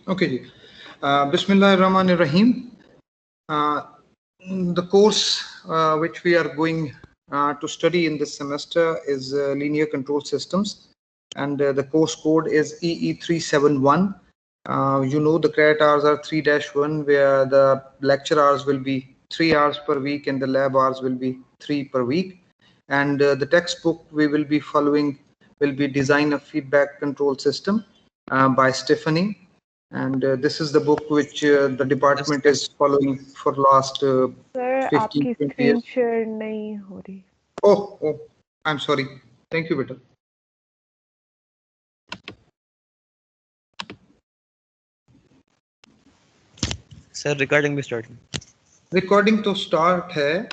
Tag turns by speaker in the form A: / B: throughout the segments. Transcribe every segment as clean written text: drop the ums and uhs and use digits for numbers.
A: Okay, ji. Bismillahirrahmanirrahim. Uh, the course which we are going to study in this semester is linear control systems, and the course code is EE371. You know the credit hours are 3-1, where the lecture hours will be 3 hours per week and the lab hours will be 3 per week. And the textbook we will be following will be Design of Feedback Control System by Stephanie, and this is the book which the department is following for last
B: sir
A: 15
B: आपकी
A: 20
B: screen
A: years.
B: Share नहीं हो रही।
A: Oh, I'm sorry. Thank you, beta.
C: Sir, recording भी start.
A: Recording to start है.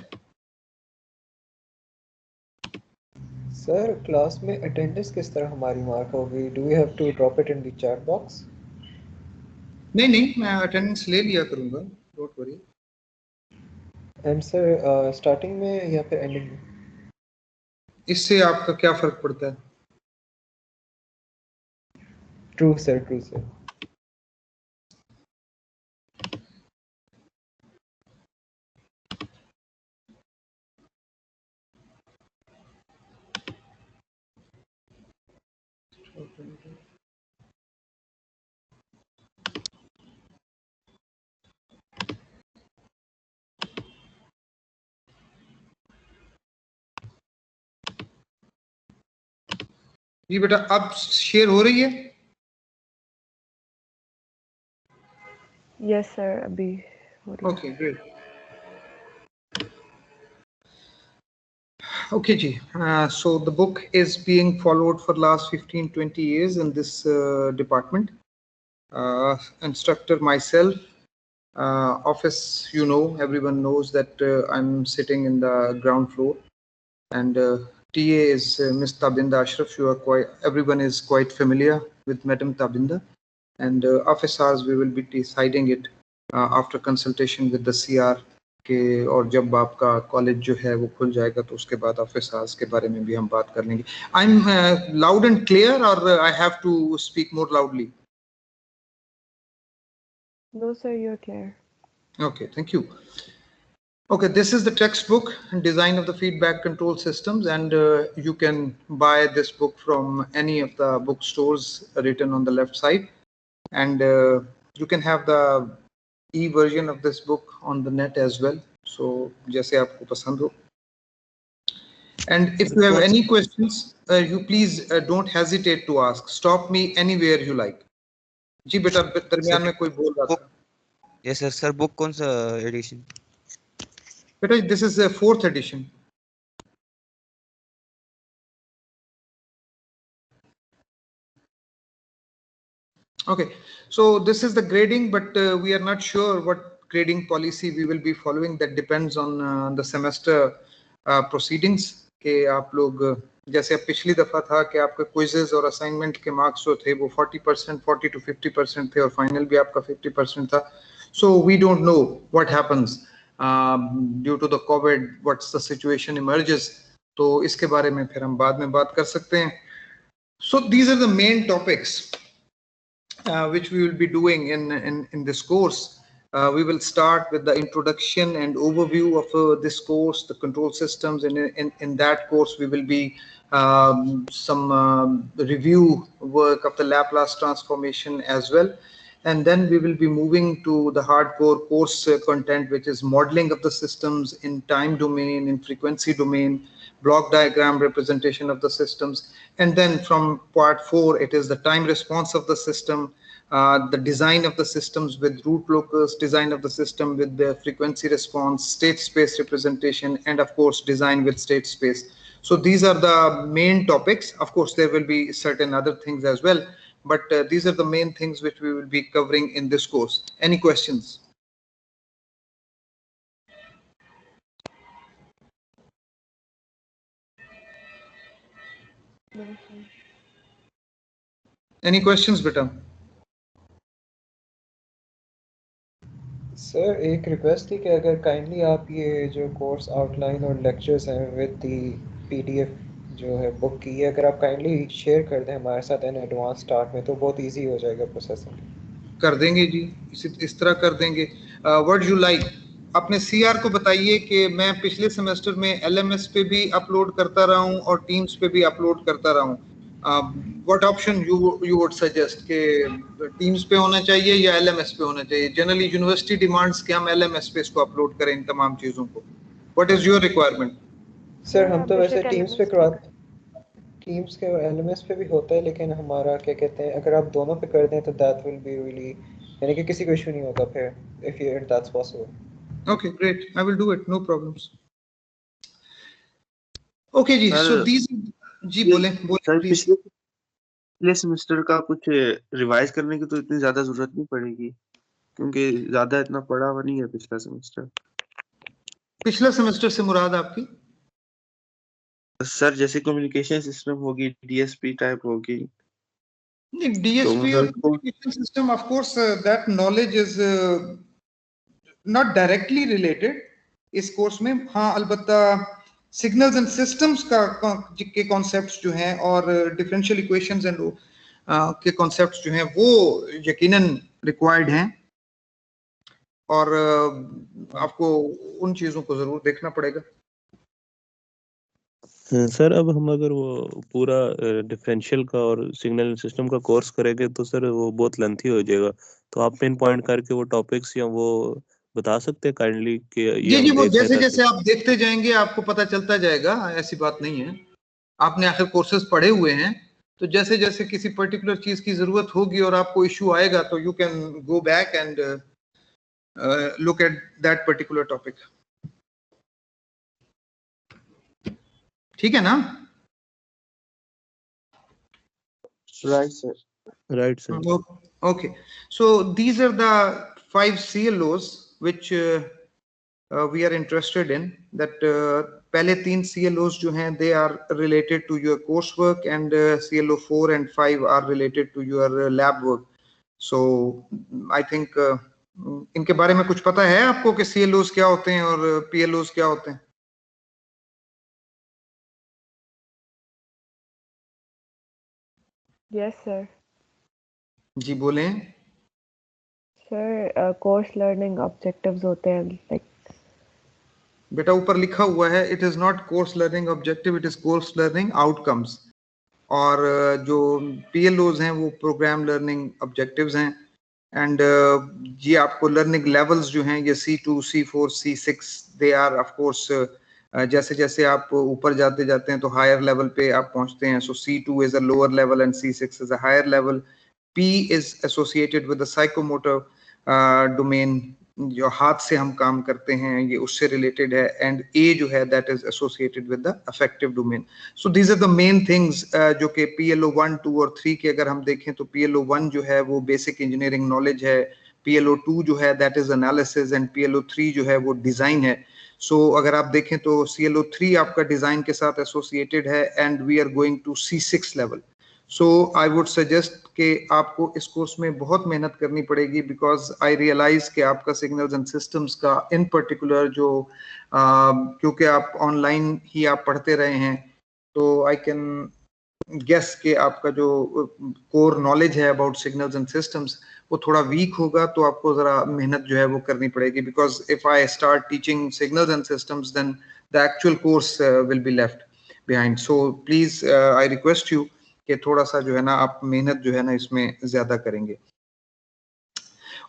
D: Sir class में attendance किस तरह हमारी मार्क होगी? Do we have to drop it in the chat box?
A: नहीं मैं अटेंडेंस ले लिया करूंगा, don't worry.
D: And sir starting में या फिर एंडिंग में?
A: इससे आपका क्या फर्क पड़ता है?
D: True sir, true sir.
A: जी बेटा, अब शेयर हो रही है?
B: यस सर, अभी हो रही है।
A: Okay, great. Okay, ji. So the book is being followed for last 15-20 years in this department. Instructor myself, office, you know, everyone knows that I'm sitting in the ground floor, and TA is Miss Tabinda Ashraf. Everyone is quite familiar with Madam Tabinda, and office hours we will be deciding it after consultation with the CR के, और जब आपका college जो है वो खुल जाएगा तो उसके बाद ऑफिस आवर्स के बारे में भी हम बात कर लेंगे. I am loud and clear और I have to speak more loudly?
B: No sir, you are clear.
A: Okay, thank you. Okay, this is the textbook, Design of the Feedback Control Systems, and you can buy this book from any of the bookstores written on the left side, and you can have the e-version of this book on the net as well. So, जैसे आपको पसंद हो. And if you have any questions, you please don't hesitate to ask. Stop me anywhere you like. जी बेटा, दरमियान में कोई बोल रहा था.
C: Yes sir. Sir, book कौन सा edition?
A: बेटा, this is the 4th edition. Okay, so this is the grading, but we are not sure what grading policy we will be following. That depends on the semester proceedings. कि आप लोग जैसे अब पिछली दफा था कि आपके क्विजेज और असाइनमेंट के मार्क्स जो थे वो 40%, 40 to 50% थे, और फाइनल भी आपका 50% था. So we don't know what happens due to the COVID, what's the situation emerges. तो इसके बारे में फिर हम बाद में बात कर सकते हैं. So these are the main topics which we will be doing in this course. We will start with the introduction and overview of this course, the control systems. In that course, we will be some review work of the Laplace transformation as well. And then we will be moving to the hardcore course content, which is modeling of the systems in time domain, in frequency domain, block diagram representation of the systems. And then from part 4, it is the time response of the system, the design of the systems with root locus, design of the system with the frequency response, state space representation, and of course, design with state space. So these are the main topics. Of course, there will be certain other things as well, but these are the main things which we will be covering in this course. Any questions? Any questions, beta?
D: Sir एक request थी कि अगर kindly आप ये जो course outline और lectures हैं with the PDF जो है बुक की, अगर आप काइंडली शेयर कर दें हमारे साथ इन एडवांस स्टार्ट में तो बहुत इजी हो जाएगा प्रोसेसिंग.
A: कर देंगे जी, इस तरह कर देंगे। व्हाट यू लाइक, अपने सीआर को बताइए कि मैं पिछले सेमेस्टर में एलएमएस पे भी अपलोड करता रहा हूँ और टीम्स पे भी अपलोड करता रहा हूँ। What option you would suggest कि टीम्स पे होना चाहिए या एलएमएस पे होना चाहिए? जनरली यूनिवर्सिटी डिमांड्स कि हम एलएमएस पे इसको अपलोड करें इन तमाम चीज़ों को। What is your requirement?
D: Sir हम तो वैसे
B: बेशक
D: टीम्स पे
B: LMS
D: करवा, टीम्स के एलएमएस पे भी होता है, लेकिन हमारा क्या कहते हैं, अगर आप दोनों पे कर दें तो दैट विल बी रियली, यानी कि किसी को इशू नहीं होगा फिर, if that's possible.
A: Okay great, I will do it, no problems. Okay जी,
E: सर
A: सो दीज, जी
E: ये
A: बोलें बोलें
E: सर
A: प्लीज।
E: पिछले सेमेस्टर का कुछ रिवाइज करने की तो इतनी ज्यादा जरूरत नहीं पड़ेगी, क्योंकि ज्यादा इतना पढ़ा हुआ नहीं है पिछला सेमेस्टर।
A: पिछला सेमेस्टर से मुराद आपकी?
E: सर जैसे कम्युनिकेशन सिस्टम होगी, डीएसपी टाइप होगी,
A: नहीं,
E: तो
A: डीएसपी और
E: मतलब इसको
A: communication system, of course that knowledge is not directly related इस कोर्स में। हाँ, अलबत्ता सिग्नल्स एंड सिस्टम्स के कॉन्सेप्ट्स जो हैं और डिफरेंशियल इक्वेशंस एंड के कॉन्सेप्ट्स जो हैं वो यकीनन रिक्वायर्ड हैं, और आपको उन चीजों को जरूर देखना पड़ेगा।
F: सर अब हम अगर वो पूरा डिफरेंशियल का और सिग्नल सिस्टम का कोर्स करेंगे तो सर वो बहुत लेंथी हो जाएगा, तो आप पिन पॉइंट करके वो टॉपिक्स या वो बता सकते हैं काइंडली कि ये
A: जी जी,
F: हम
A: वो
F: देख रहे
A: जैसे
F: हैं
A: जैसे
F: ताकि।
A: आप देखते जाएंगे आपको पता चलता जाएगा, ऐसी बात नहीं है। आपने आखिर कोर्सेज पढ़े हुए हैं, तो जैसे जैसे किसी पर्टिकुलर चीज की जरूरत होगी और आपको इश्यू आएगा तो you can go back and look at that particular topic. ठीक है ना?
E: Right sir.
F: Right sir.
A: Okay, so these are the 5 CLOs which we are interested in. That पहले 3 CLOs जो हैं they are related to your coursework, and CLO 4 and 5 are related to your lab work. So I think इनके बारे में कुछ पता है आपको कि CLOs क्या होते हैं और PLOs क्या होते हैं?
B: Yes, sir.
A: जी बोलें।
B: Sir, course learning objectives होते हैं, like
A: बेटा ऊपर लिखा हुआ है, it is not course learning objective, it is course learning outcomes. और जो PLOs हैं वो प्रोग्राम लर्निंग ऑब्जेक्टिव्स हैं। एंड ये आपको लर्निंग लेवल्स जो हैं ये C2, C4, C6 they are of course, जैसे जैसे आप ऊपर जाते जाते हैं तो हायर लेवल पे आप पहुंचते हैं। So C2 is a lower level and C6 is a higher level. P is associated with the psychomotor domain, जो हाथ से हम काम करते हैं ये उससे रिलेटेड है। एंड A जो है that is associated with the affective domain. So these are the main things जो कि PLO 1, 2 और 3 के अगर हम देखें तो PLO 1 जो है वो बेसिक इंजीनियरिंग नॉलेज है, PLO 2 जो है that is analysis, and PLO 3 जो है वो डिजाइन है। सो अगर आप देखें तो CLO 3 आपका डिजाइन के साथ एसोसिएटेड है, and we are going to C6 level. So I would suggest कि आपको इस कोर्स में बहुत मेहनत करनी पड़ेगी, बिकॉज आई रियलाइज कि आपका सिग्नल्स एंड सिस्टम्स का इन पर्टिकुलर जो क्योंकि आप ऑनलाइन ही आप पढ़ते रहे हैं, तो आई कैन गेस कि आपका जो कोर नॉलेज है अबाउट सिग्नल्स एंड सिस्टम्स वो थोड़ा वीक होगा, तो आपको जरा मेहनत जो है वो करनी पड़ेगी। Because if I start teaching signals and systems then the actual course will be left behind. So please I request you कि थोड़ा सा जो है ना आप मेहनत जो है ना इसमें ज्यादा करेंगे।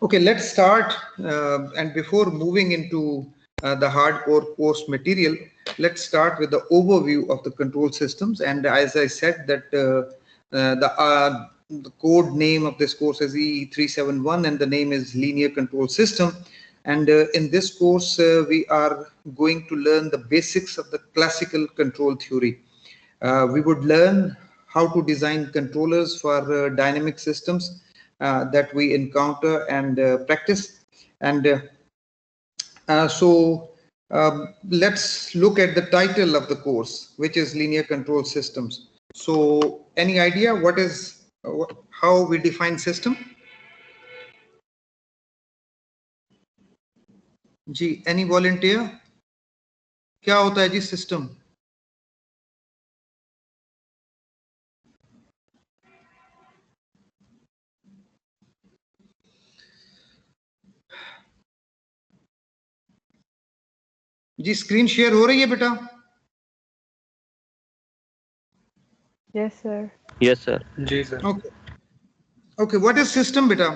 A: Okay, let's start, and before moving into the hardcore course material, let's start with the overview of the control systems. And as I said that the code name of this course is EE371 and the name is linear control system. And in this course we are going to learn the basics of the classical control theory. We would learn how to design controllers for dynamic systems that we encounter and practice. And let's look at the title of the course, which is Linear Control Systems. So any idea what is how we define system? Ji, any volunteer? क्या होता है जी सिस्टम? जी screen share हो रही है बेटा?
B: Yes, sir.
F: Yes sir.
E: जी sir.
A: Okay. Okay, what is system beta?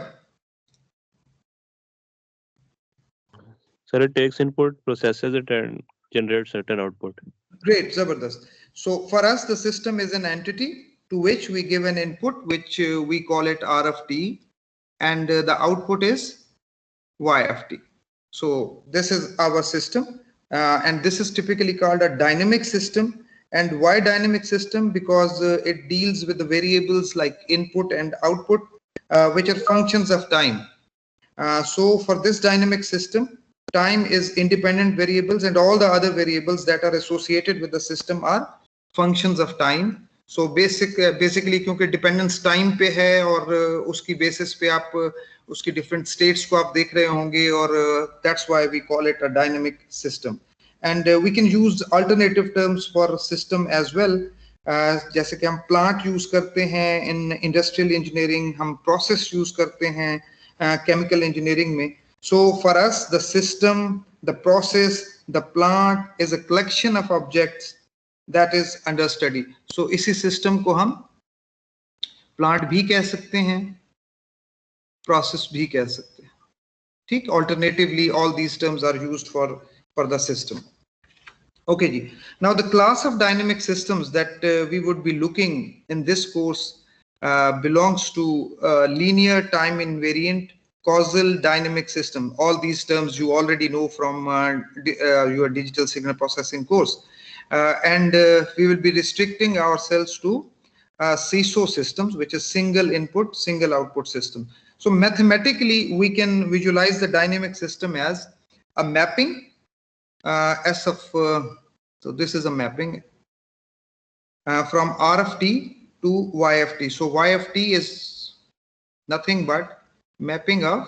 F: Sir, it takes input, processes it, and generates certain output.
A: Great, Zabardast. So for us, the system is an entity to which we give an input, which we call it R of t, and the output is Y of t. So this is our system, and this is typically called a dynamic system. And why dynamic system? Because it deals with the variables like input and output, which are functions of time. So for this dynamic system, time is independent variables, and all the other variables that are associated with the system are functions of time. So basically क्योंकि dependence time पे है और उसकी basis पे आप उसकी different states को आप देख रहे होंगे, और that's why we call it a dynamic system. And we can use alternative terms for system as well. जैसे कि हम plant use करते हैं in industrial engineering, हम process use करते हैं chemical engineering में. So for us, the system, the process, the plant is a collection of objects that is under study. So इसी system को हम plant भी कह सकते हैं, process भी कह सकते हैं. ठीक? Alternatively, all these terms are used for the system. Okay ji. Now the class of dynamic systems that we would be looking in this course belongs to linear time invariant causal dynamic system. All these terms you already know from your digital signal processing course, and we will be restricting ourselves to SISO systems, which is single input single output system. So mathematically we can visualize the dynamic system as a mapping S of so this is a mapping from R of t to Y of t. So Y of t is nothing but mapping of,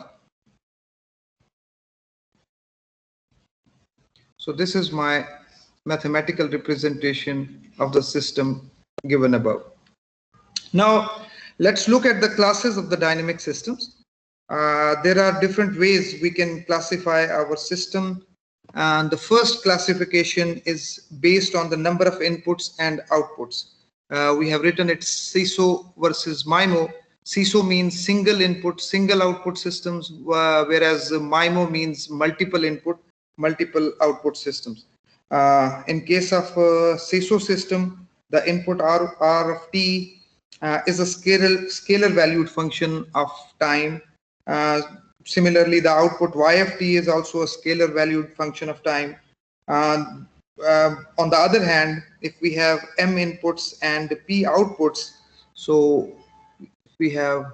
A: so this is my mathematical representation of the system given above. Now let's look at the classes of the dynamic systems. There are different ways we can classify our system, and the first classification is based on the number of inputs and outputs. We have written it SISO versus MIMO. SISO means single input, single output systems, whereas MIMO means multiple input, multiple output systems. In case of SISO system, the input R of t is a scalar valued function of time. Similarly, the output Y of t is also a scalar valued function of time. On the other hand, if we have M inputs and P outputs, so we have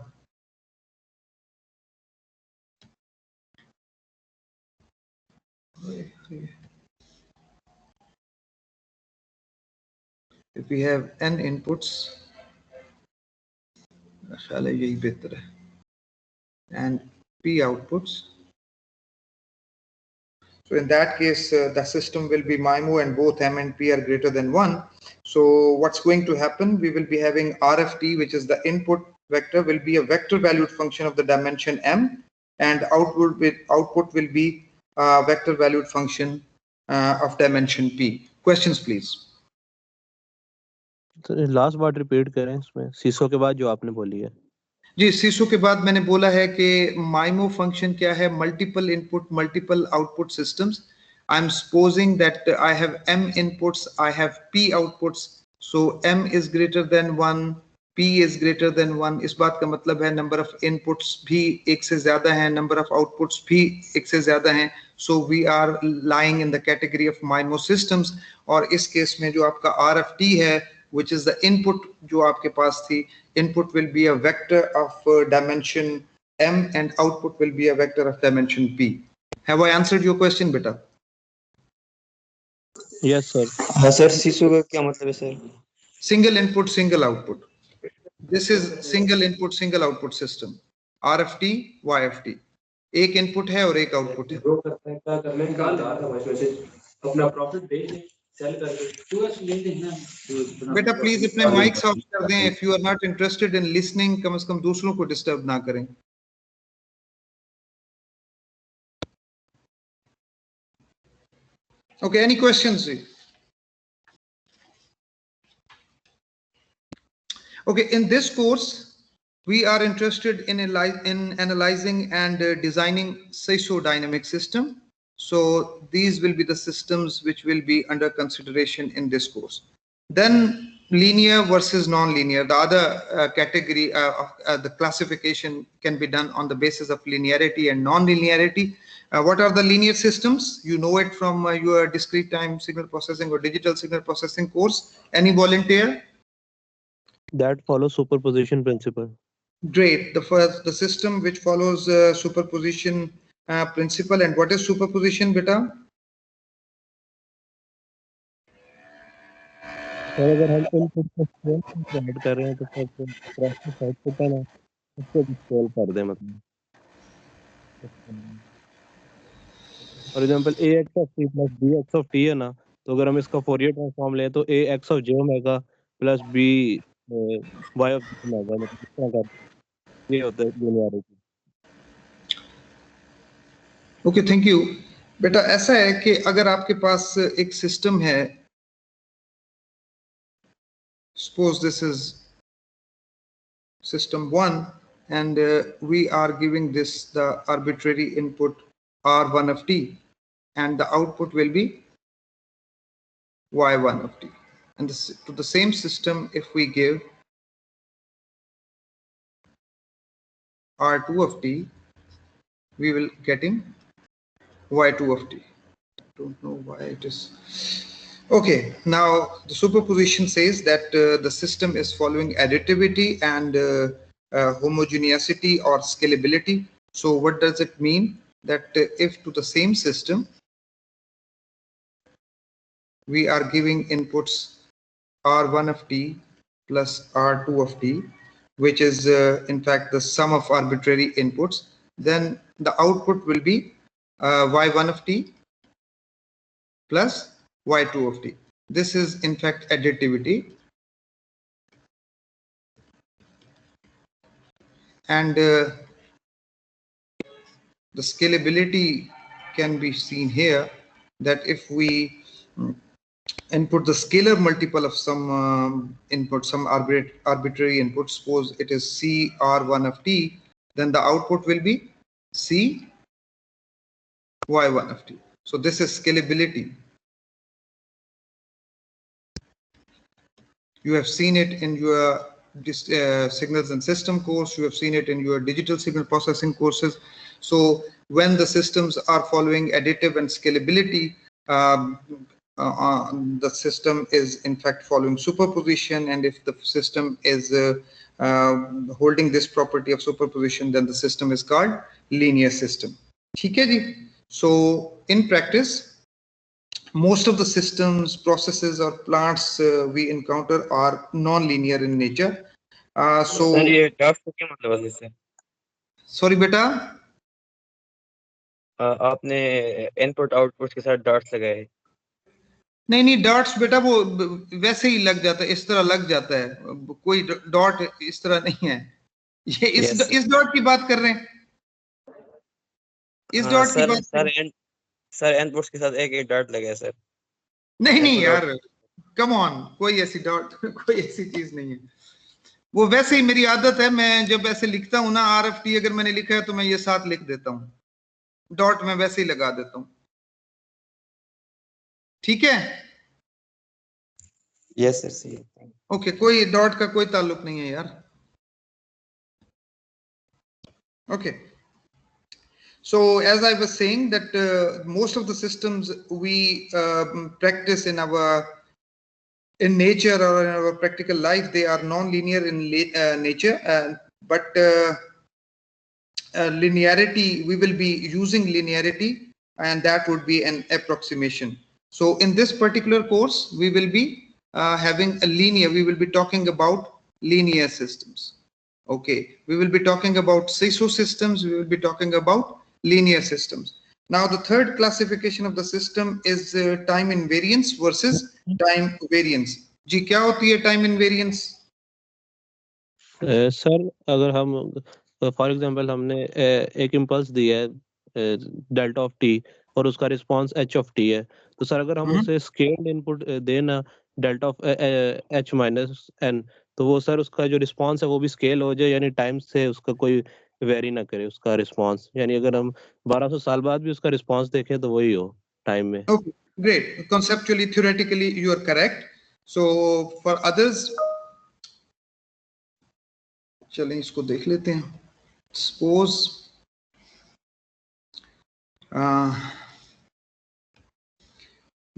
A: N inputs and P outputs, so in that case the system will be MIMO and both M and P are greater than 1. So what's going to happen, we will be having R of t, which is the input vector, will be a vector valued function of the dimension M, and output will be a vector valued function of dimension P. Questions please.
F: तो last बात repeat करें इसमें, सीसो के बाद जो आपने बोली है.
A: जी सीसो के बाद मैंने बोला है कि माइमो फंक्शन क्या है, multiple input multiple output systems. I am supposing that I have M inputs, I have P outputs, so M is greater than 1, P is greater than 1. इस बात का मतलब है नंबर ऑफ इनपुट्स भी एक से ज्यादा है, नंबर ऑफ आउटपुट्स भी एक से ज्यादा हैं. So we are lying in the category of MIMO systems. और इस केस में जो आपका R of t है, which is the input जो आपके पास थी, input will be a vector of dimension M and output will be a vector of dimension P. Have I answered your question, beta?
F: Yes sir.
C: हाँ sir, सीसो का क्या मतलब है sir?
A: Single input, single output. This is single input, single output system. R of t, Y of t. एक input है और एक output है.
G: अपना प्रॉफिट बेच
A: बेटा प्लीज अपने माइक्स ऑफ कर दें. If you are not interested in listening, कम से कम दूसरों को डिस्टर्ब ना करें. Okay, any questions? Okay, in this course, we are interested in analyzing and designing seismodynamic system. So these will be the systems which will be under consideration in this course. Then linear versus non-linear, the other category of the classification can be done on the basis of linearity and non-linearity. What are the linear systems? You know it from your discrete time signal processing or digital signal processing course. Any volunteer?
F: That follows superposition principle.
A: Great. The system which follows superposition principle. And what is superposition, beta?
F: और अगर हम input को scale provide कर रहे हैं तो फिर process output है ना उसको भी स्केल कर दें मतलब for example ax of t plus bx of t है ना तो अगर हम इसका फोरियर ट्रांसफॉर्म लें तो ax of j omega plus b y of j omega मतलब इस तरह का ये होता है लिनियरिटी.
A: Okay, thank you. बेटा ऐसा है कि अगर आपके पास एक सिस्टम है, suppose this is system 1 and we are giving this the arbitrary input r1 of t and the output will be y1 of t, and this, to the same system if we give r2 of t we will getting y2 of t. Don't know why it is. Okay, now the superposition says that the system is following additivity and homogeneity or scalability. So what does it mean? That if to the same system we are giving inputs r1 of t plus r2 of t, which is in fact the sum of arbitrary inputs, then the output will be y1 of t plus y2 of t. This is in fact additivity, and the scalability can be seen here, that if we input the scalar multiple of some input, some arbitrary input, suppose it is c r1 of t, then the output will be c y1 of t. So this is scalability. You have seen it in your signals and system course. You have seen it in your digital signal processing courses. So when the systems are following additive and scalability, the system is in fact following superposition, and if the system is holding this property of superposition, then the system is called linear system. Okay? So in practice, most of the systems, processes or plants we encounter are non-linear in nature. So
C: sir ये dots का क्या मतलब है इससे?
A: sorry beta,
C: आपने input output के साथ dots लगाए.
A: नहीं डॉट्स बेटा वो वैसे ही लग जाता है, इस तरह लग जाता है, कोई डॉट इस तरह नहीं है. ये इस डॉट की बात कर रहे हैं, इस डॉट की बात कर रहे हैं.
C: सर इनपुट्स के साथ एक डॉट लगा सर.
A: नहीं यार, कम ऑन, कोई ऐसी डॉट कोई ऐसी चीज नहीं है. वो वैसे ही मेरी आदत है, मैं जब ऐसे लिखता हूँ ना RFT अगर मैंने लिखा है तो मैं ये साथ लिख देता हूँ, डॉट में वैसे ही लगा देता हूँ. ठीक है?
C: Yes sir.
A: ओके, कोई डॉट का कोई ताल्लुक नहीं है यार. Okay, so as I was saying that most of the systems we practice in nature or in our practical life, they are non-linear in nature, but linearity, we will be using linearity, and that would be an approximation. So in this particular course, we will be having a linear, we will be talking about linear systems. Okay, we will be talking about SISO systems, we will be talking about linear systems. Now the third classification of the system is time invariance versus time variance. जी क्या होती है time invariance?
F: Sir अगर हम for example हमने एक impulse दिया है delta of T और उसका रिस्पांस h ऑफ t है, तो सर अगर हम उसे स्केल्ड इनपुट देना delta of h minus n, तो वो सर उसका जो रिस्पांस है वो भी स्केल हो जाए, यानी टाइम से उसका कोई वेरी ना करे उसका रिस्पांस, यानी अगर हम 1200 साल बाद भी उसका रिस्पांस देखें तो वही हो टाइम में।
A: Okay, great. Conceptually, theoretically, you are correct. So for others, चलें इसको देख लेते हैं. Suppose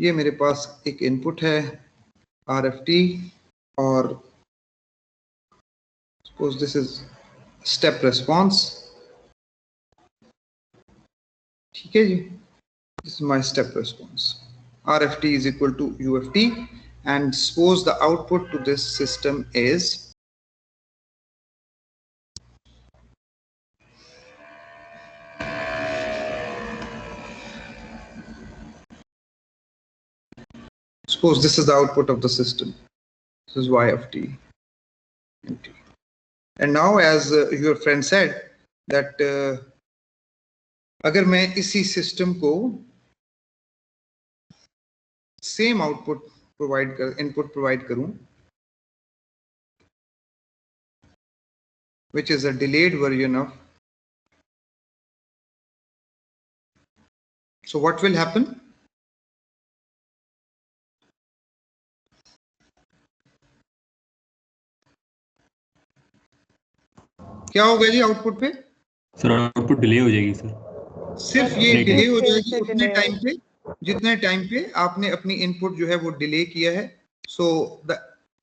A: ये मेरे पास एक इनपुट है RFT, और suppose this is step response. ठीक है जी, this is my step response. RFT is equal to UFT, and suppose the output to this system is suppose this is the output of the system. This is Y of t and t. And now, as your friend said, that अगर मैं इसी system को same output provide कर input provide करूं, which is a delayed version of, so what will happen? क्या होगा जी output पे?
G: Sir output delay हो जाएगी सर,
A: सिर्फ ये डिले हो जाएगी
B: से
A: उतने
B: delay
A: टाइम पे जितने टाइम पे आपने अपनी इनपुट जो है वो डिले किया है. So the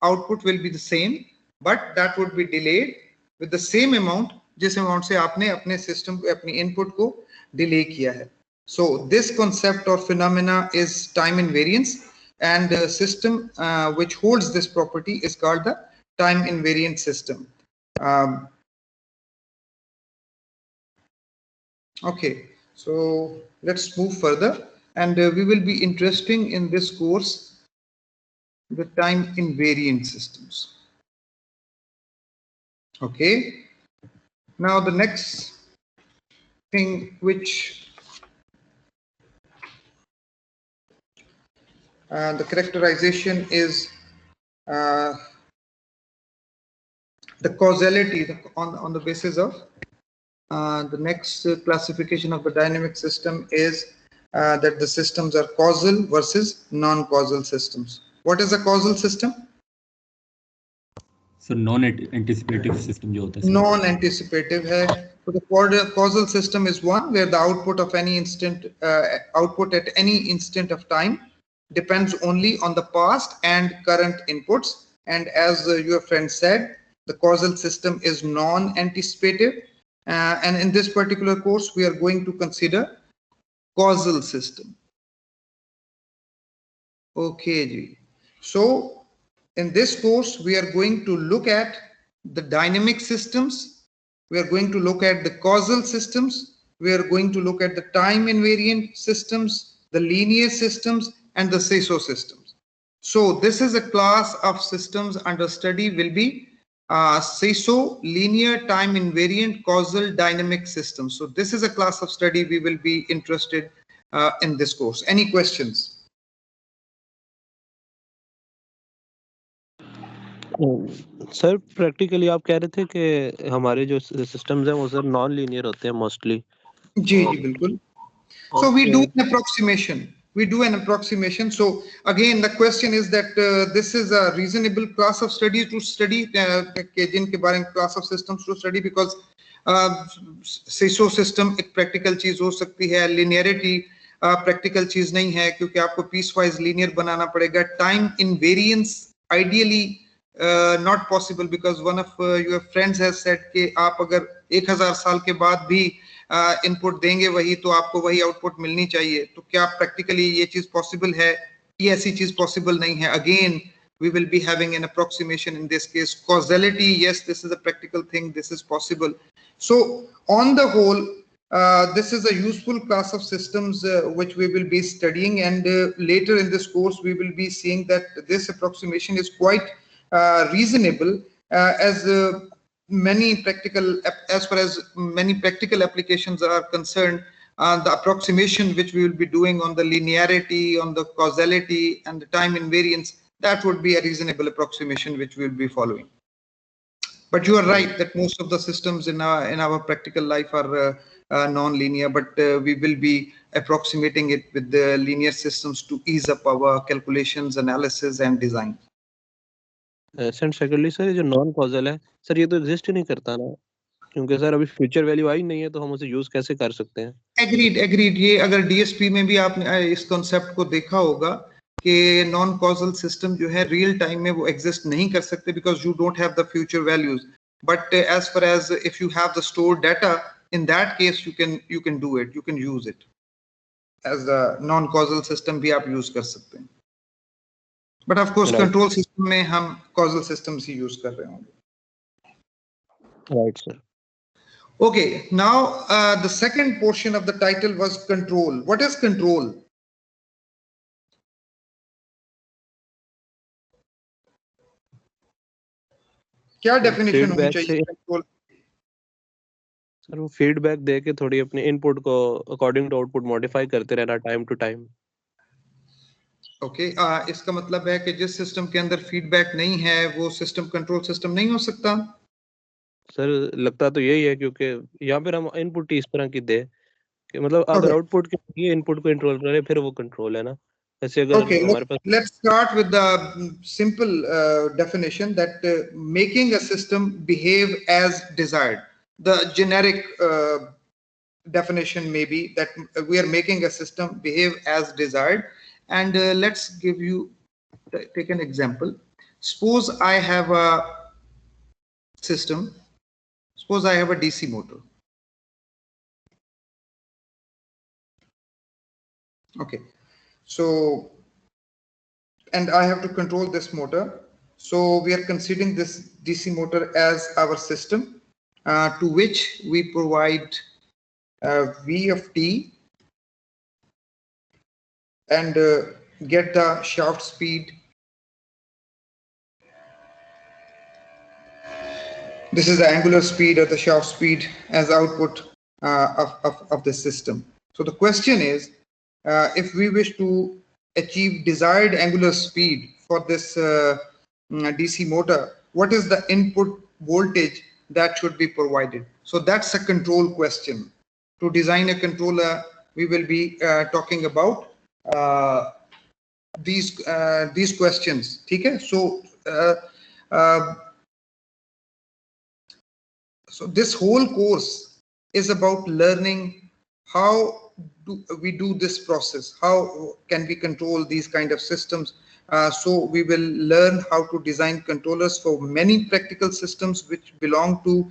A: output will be the same, but that would be delayed with the same amount जिस अमाउंट से आपने अपने सिस्टम को अपनी इनपुट को डिले किया है. सो दिस कॉन्सेप्ट और phenomena is time invariance, and system which holds this property is called the time invariant system. Okay, so let's move further, and we will be interesting in this course the time invariant systems. Okay, now the next thing which the characterization is the causality on the basis of the next classification of the dynamic system is that the systems are causal versus non-causal systems. What is a causal system?
G: Sir non anticipative system जो होता है
A: Non-anticipative है. So the causal system is one where the output of any instant output at any instant of time depends only on the past and current inputs. And as your friend said, the causal system is non-anticipative. And in this particular course, we are going to consider causal system. Okay, ji. So in this course, we are going to look at the dynamic systems. We are going to look at the causal systems. We are going to look at the time invariant systems, the linear systems, and the seesaw systems. So this is a class of systems under study will be seesaw, linear, time invariant, causal, dynamic systems. So this is a class of study we will be interested in this course. Any questions?
F: Sir practically आप कह रहे थे कि हमारे जो systems हैं वो sir non linear होते हैं मोस्टली.
A: जी जी बिल्कुल. So we do an approximation. We do an approximation. So again, the question is that this is a reasonable class of study to study, जिनके बारे में class of systems to study, because seesaw system एक practical चीज हो सकती है, linearity practical चीज नहीं है क्योंकि आपको piecewise linear बनाना पड़ेगा. Time invariance ideally not possible, because one of your friends has said कि आप अगर 1000 साल के बाद भी इनपुट देंगे वही तो आपको वही आउटपुट मिलनी चाहिए. तो क्या प्रैक्टिकली ये चीज पॉसिबल है? ये ऐसी चीज पॉसिबल नहीं है. Again we will be having an approximation in this case. Causality, yes, this is a practical thing, this is possible. So on the whole, this is a useful class of systems which we will be studying, and later in this course we will be seeing that this approximation is quite reasonable as far as many practical applications are concerned. the approximation which we will be doing on the linearity, on the causality and the time invariance, that would be a reasonable approximation which we will be following. But you are right that most of the systems in our practical life are non-linear, but we will be approximating it with the linear systems to ease up our calculations, analysis and design.
F: And secondly sir ये जो non causal है sir ये तो exist ही नहीं करता ना क्योंकि sir अभी फ्यूचर वैल्यू आई नहीं है तो हम उसे यूज कैसे कर सकते हैं?
A: एग्रीड ये अगर डीएसपी में भी आपने इस कॉन्सेप्ट को देखा होगा कि नॉन कॉजल सिस्टम जो है रियल टाइम में वो एग्जिस्ट नहीं कर सकते because you don't have the future values, but as far as if you have the store data, in that case you can do it, you can use it as a non causal system भी आप use कर सकते हैं, but of course control system में हम causal systems ही use कर रहे होंगे.
F: Right sir.
A: Okay, now the second portion of the title was control. What is control? क्या definition होनी चाहिए control?
F: सर वो फीडबैक दे के थोड़ी अपने इनपुट को अकॉर्डिंग टू आउटपुट मॉडिफाई करते रहना टाइम टू टाइम.
A: ओके, इसका मतलब है कि जिस सिस्टम के अंदर फीडबैक नहीं है वो सिस्टम कंट्रोल सिस्टम नहीं हो सकता.
F: सर लगता तो यही है क्योंकि यहाँ पर हम इनपुट इस तरह की दे कि मतलब अगर आउटपुट के लिए इनपुट को कंट्रोल करे फिर वो कंट्रोल है ना. ऐसे अगर हमारे पास
A: let's start with the simple definition that making a system behave as desired. The generic definition may be that we are making a system behave as desired, and let's take an example. Suppose I have a system, suppose I have a DC motor. Okay, so and I have to control this motor, so we are considering this DC motor as our system, to which we provide V of t and get the shaft speed. This is the angular speed or the shaft speed as output of the system. So the question is, if we wish to achieve desired angular speed for this DC motor, what is the input voltage that should be provided? So that's a control question. To design a controller, we will be talking about these questions. Okay? So this whole course is about learning how we do this process, how can we control these kind of systems. So we will learn how to design controllers for many practical systems which belong to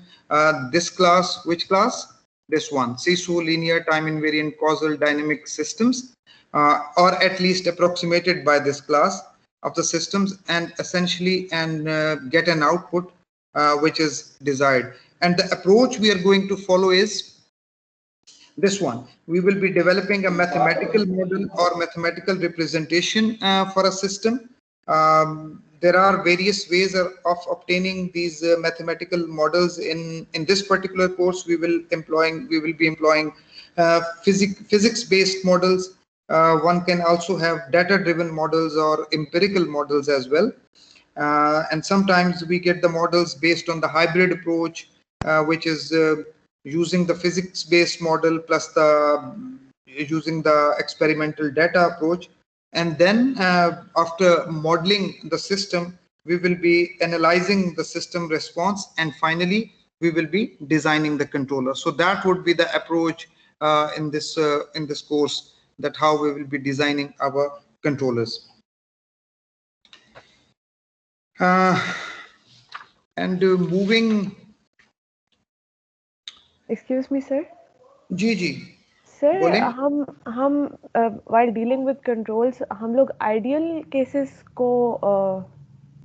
A: this class. Which class? This one, CISO, linear, time invariant, causal, dynamic systems, or at least approximated by this class of the systems, and essentially get an output which is desired. And the approach we are going to follow is this one. We will be developing a mathematical model or mathematical representation for a system. There are various ways of obtaining these mathematical models. In this particular course, we will be employing physics-based models. One can also have data-driven models or empirical models as well. And sometimes we get the models based on the hybrid approach, which is using the physics-based model plus using the experimental data approach. And then after modeling the system, we will be analyzing the system response, and finally we will be designing the controller. So that would be the approach in this course, that how we will be designing our controllers. Moving.
B: Excuse me, sir.
A: Ji.
B: Sir, हम while dealing with controls, हम लोग ideal cases को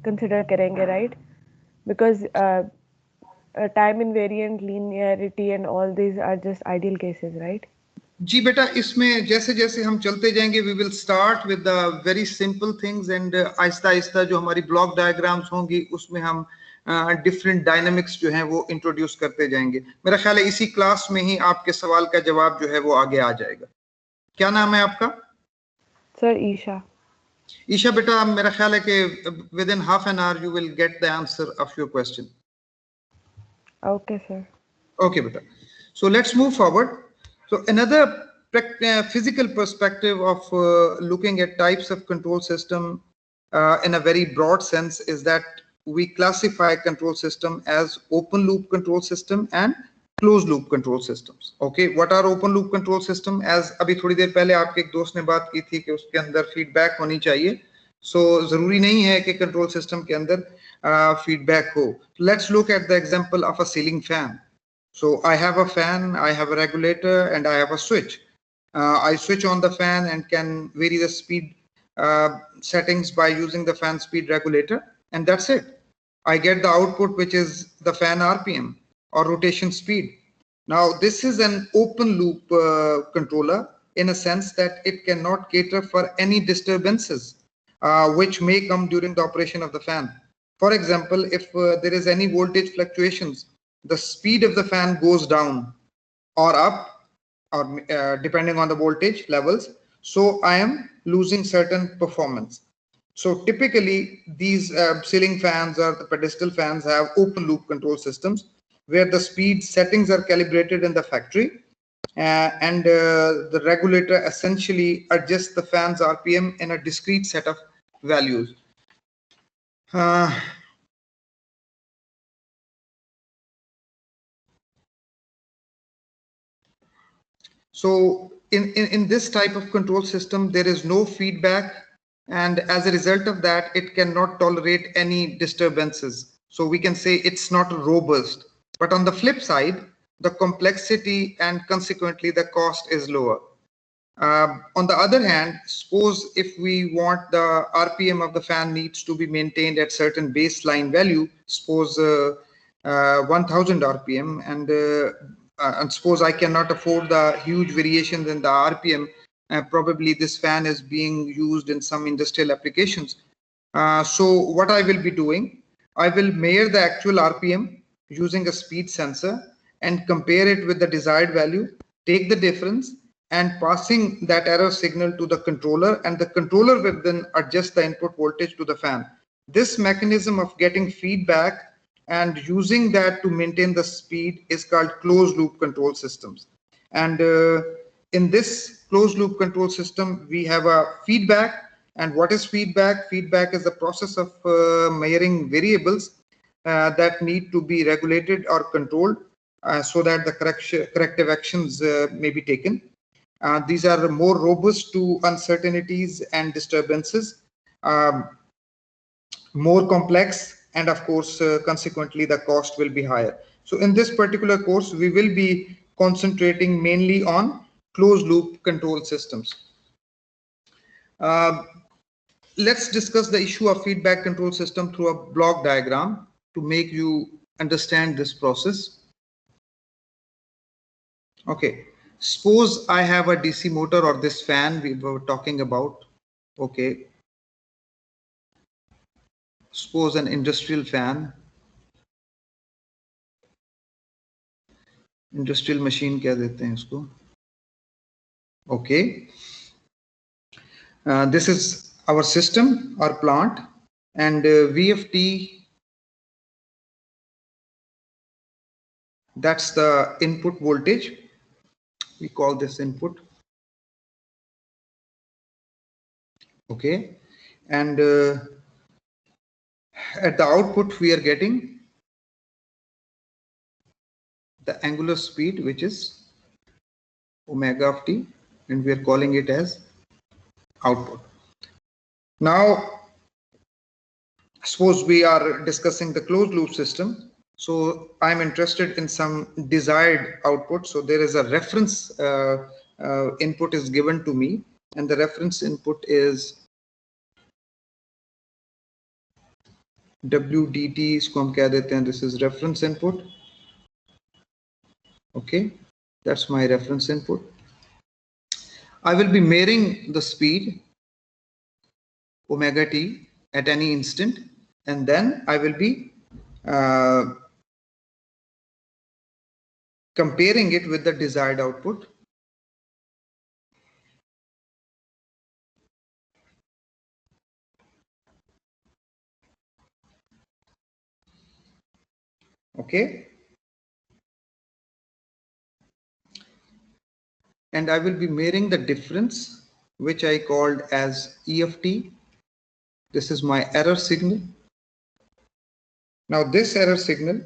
B: consider करेंगे, right? Because time invariant, linearity, and all these are just ideal cases, right?
A: जी बेटा, इसमें जैसे जैसे हम चलते जाएंगे, we will start with the very simple things, and Aahista Aahista जो हमारी ब्लॉक डायग्राम्स होंगी उसमें हम डिफरेंट डायनामिक्स जो हैं वो इंट्रोड्यूस करते जाएंगे। मेरा ख्याल है इसी क्लास में ही आपके सवाल का जवाब जो है वो आगे आ जाएगा। क्या नाम है आपका?
B: सर ईशा।
A: ईशा बेटा, मेरा ख्याल है कि with in half an hour you will get the answer of your question.
B: Okay sir.
A: Okay, beta. So let's move forward. So another physical perspective of looking at types of control system in a very broad sense is that we classify control system as open loop control system and closed loop control systems. Okay, what are open loop control system? As अभी थोड़ी देर पहले आपके एक दोस्त ने बात की थी कि उसके अंदर फीडबैक होनी चाहिए. So जरूरी नहीं है कि कंट्रोल सिस्टम के अंदर फीडबैक हो. Let's look at the example of a ceiling fan. So I have a fan, I have a regulator, and I have a switch. I switch on the fan and can vary the speed settings by using the fan speed regulator, and that's it. I get the output, which is the fan RPM or rotation speed. Now this is an open loop controller in a sense that it cannot cater for any disturbances which may come during the operation of the fan. For example, if there is any voltage fluctuations, the speed of the fan goes down or up, or depending on the voltage levels, so I am losing certain performance. So typically these ceiling fans or the pedestal fans have open loop control systems where the speed settings are calibrated in the factory, and the regulator essentially adjusts the fan's RPM in a discrete set of values. So in this type of control system, there is no feedback, and as a result of that, it cannot tolerate any disturbances. So we can say it's not robust. But on the flip side, the complexity and consequently the cost is lower. On the other hand, suppose if we want the RPM of the fan needs to be maintained at certain baseline value, suppose 1000 RPM, and suppose I cannot afford the huge variations in the RPM, probably this fan is being used in some industrial applications. So what I will be doing, I will measure the actual RPM using a speed sensor and compare it with the desired value, take the difference and passing that error signal to the controller, and the controller will then adjust the input voltage to the fan. This mechanism of getting feedback and using that to maintain the speed is called closed loop control systems. And in this closed loop control system, we have a feedback. And what is feedback? Feedback is the process of measuring variables that need to be regulated or controlled so that the corrective actions may be taken. These are more robust to uncertainties and disturbances, more complex, and of course, consequently, the cost will be higher. So in this particular course, we will be concentrating mainly on closed loop control systems. Let's discuss the issue of feedback control system through a block diagram to make you understand this process. Okay, suppose I have a DC motor or this fan we were talking about. Okay, suppose an industrial fan, industrial machine क्या देते हैं इसको. Okay, this is our system, our plant, and VFT, that's the input voltage. We call this input. Okay, and at the output we are getting the angular speed, which is omega of t, and we are calling it as output. Now suppose we are discussing the closed loop system, so I'm interested in some desired output. So there is a reference input is given to me, and the reference input is WDT. इसको हम क्या देते हैं? This is reference input. Okay, that's my reference input. I will be measuring the speed omega t at any instant, and then I will be comparing it with the desired output. Okay. And I will be measuring the difference, which I called as EFT. This is my error signal. Now this error signal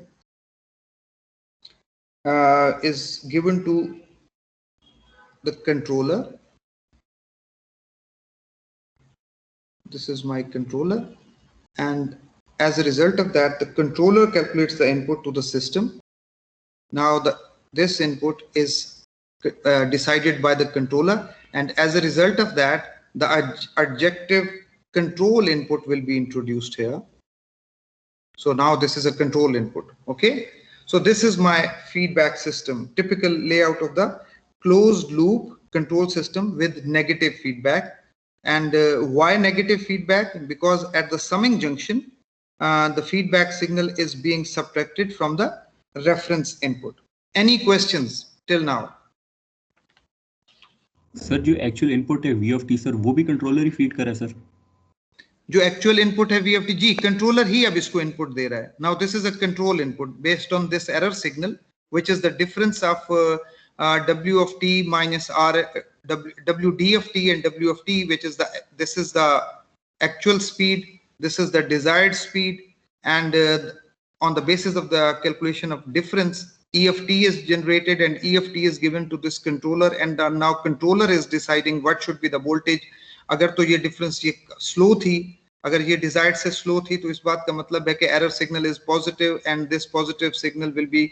A: is given to the controller. This is my controller, and as a result of that, the controller calculates the input to the system. Now this input is decided by the controller, and as a result of that, the adjective control input will be introduced here. So now this is a control input. Okay, so this is my feedback system, typical layout of the closed loop control system with negative feedback. And why negative feedback? Because at the summing junction, the feedback signal is being subtracted from the reference input. Any questions till now?
G: Sir जो actual input है v of T sir वो भी controller ही feed कर रहा है sir
A: जो actual input है v of t G controller ही अब इसको इनपुट दे रहा है. Now this is a control input based on this error signal which is the difference of w of t minus r w d of t and w of t, which is this is the actual speed, this is the desired speed, and on the basis of the calculation of difference, E of t is generated and E of t is given to this controller, and now controller is deciding what should be the voltage. अगर तो ये difference ये slow थी, अगर ये desired से slow थी, तो इस बात का मतलब है कि error signal is positive, and this positive signal will be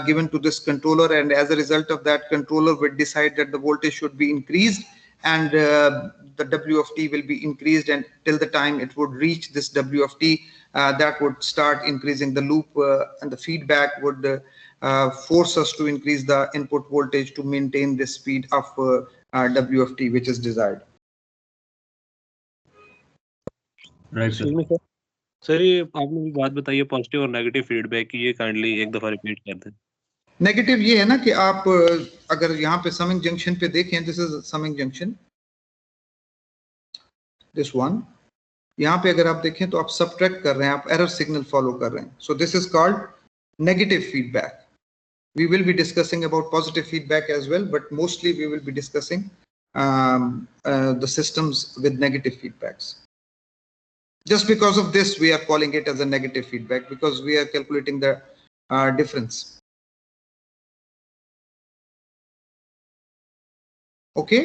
A: given to this controller, and as a result of that, controller will decide that the voltage should be increased, and the W of t will be increased, and till the time it would reach this W of t, that would start increasing the loop, and the feedback would force us to increase the input voltage to maintain the speed of W of t, which is desired.
G: Right sir
F: sir ये आपने भी बात बताई है positive और negative feedback की, ये kindly एक दफा रिपीट कर दें.
A: नेगेटिव ये है ना कि आप अगर यहाँ पे समिंग जंक्शन पे देखें, this is summing junction, this one, यहाँ पे अगर आप देखें तो आप सबट्रैक्ट कर रहे हैं, आप एरर सिग्नल फॉलो कर रहे हैं. सो this is called negative feedback. We will be discussing about positive feedback as well, but mostly we will be discussing the systems with negative feedbacks. Just because of this, we are calling it as a negative feedback, because we are calculating the difference. Okay?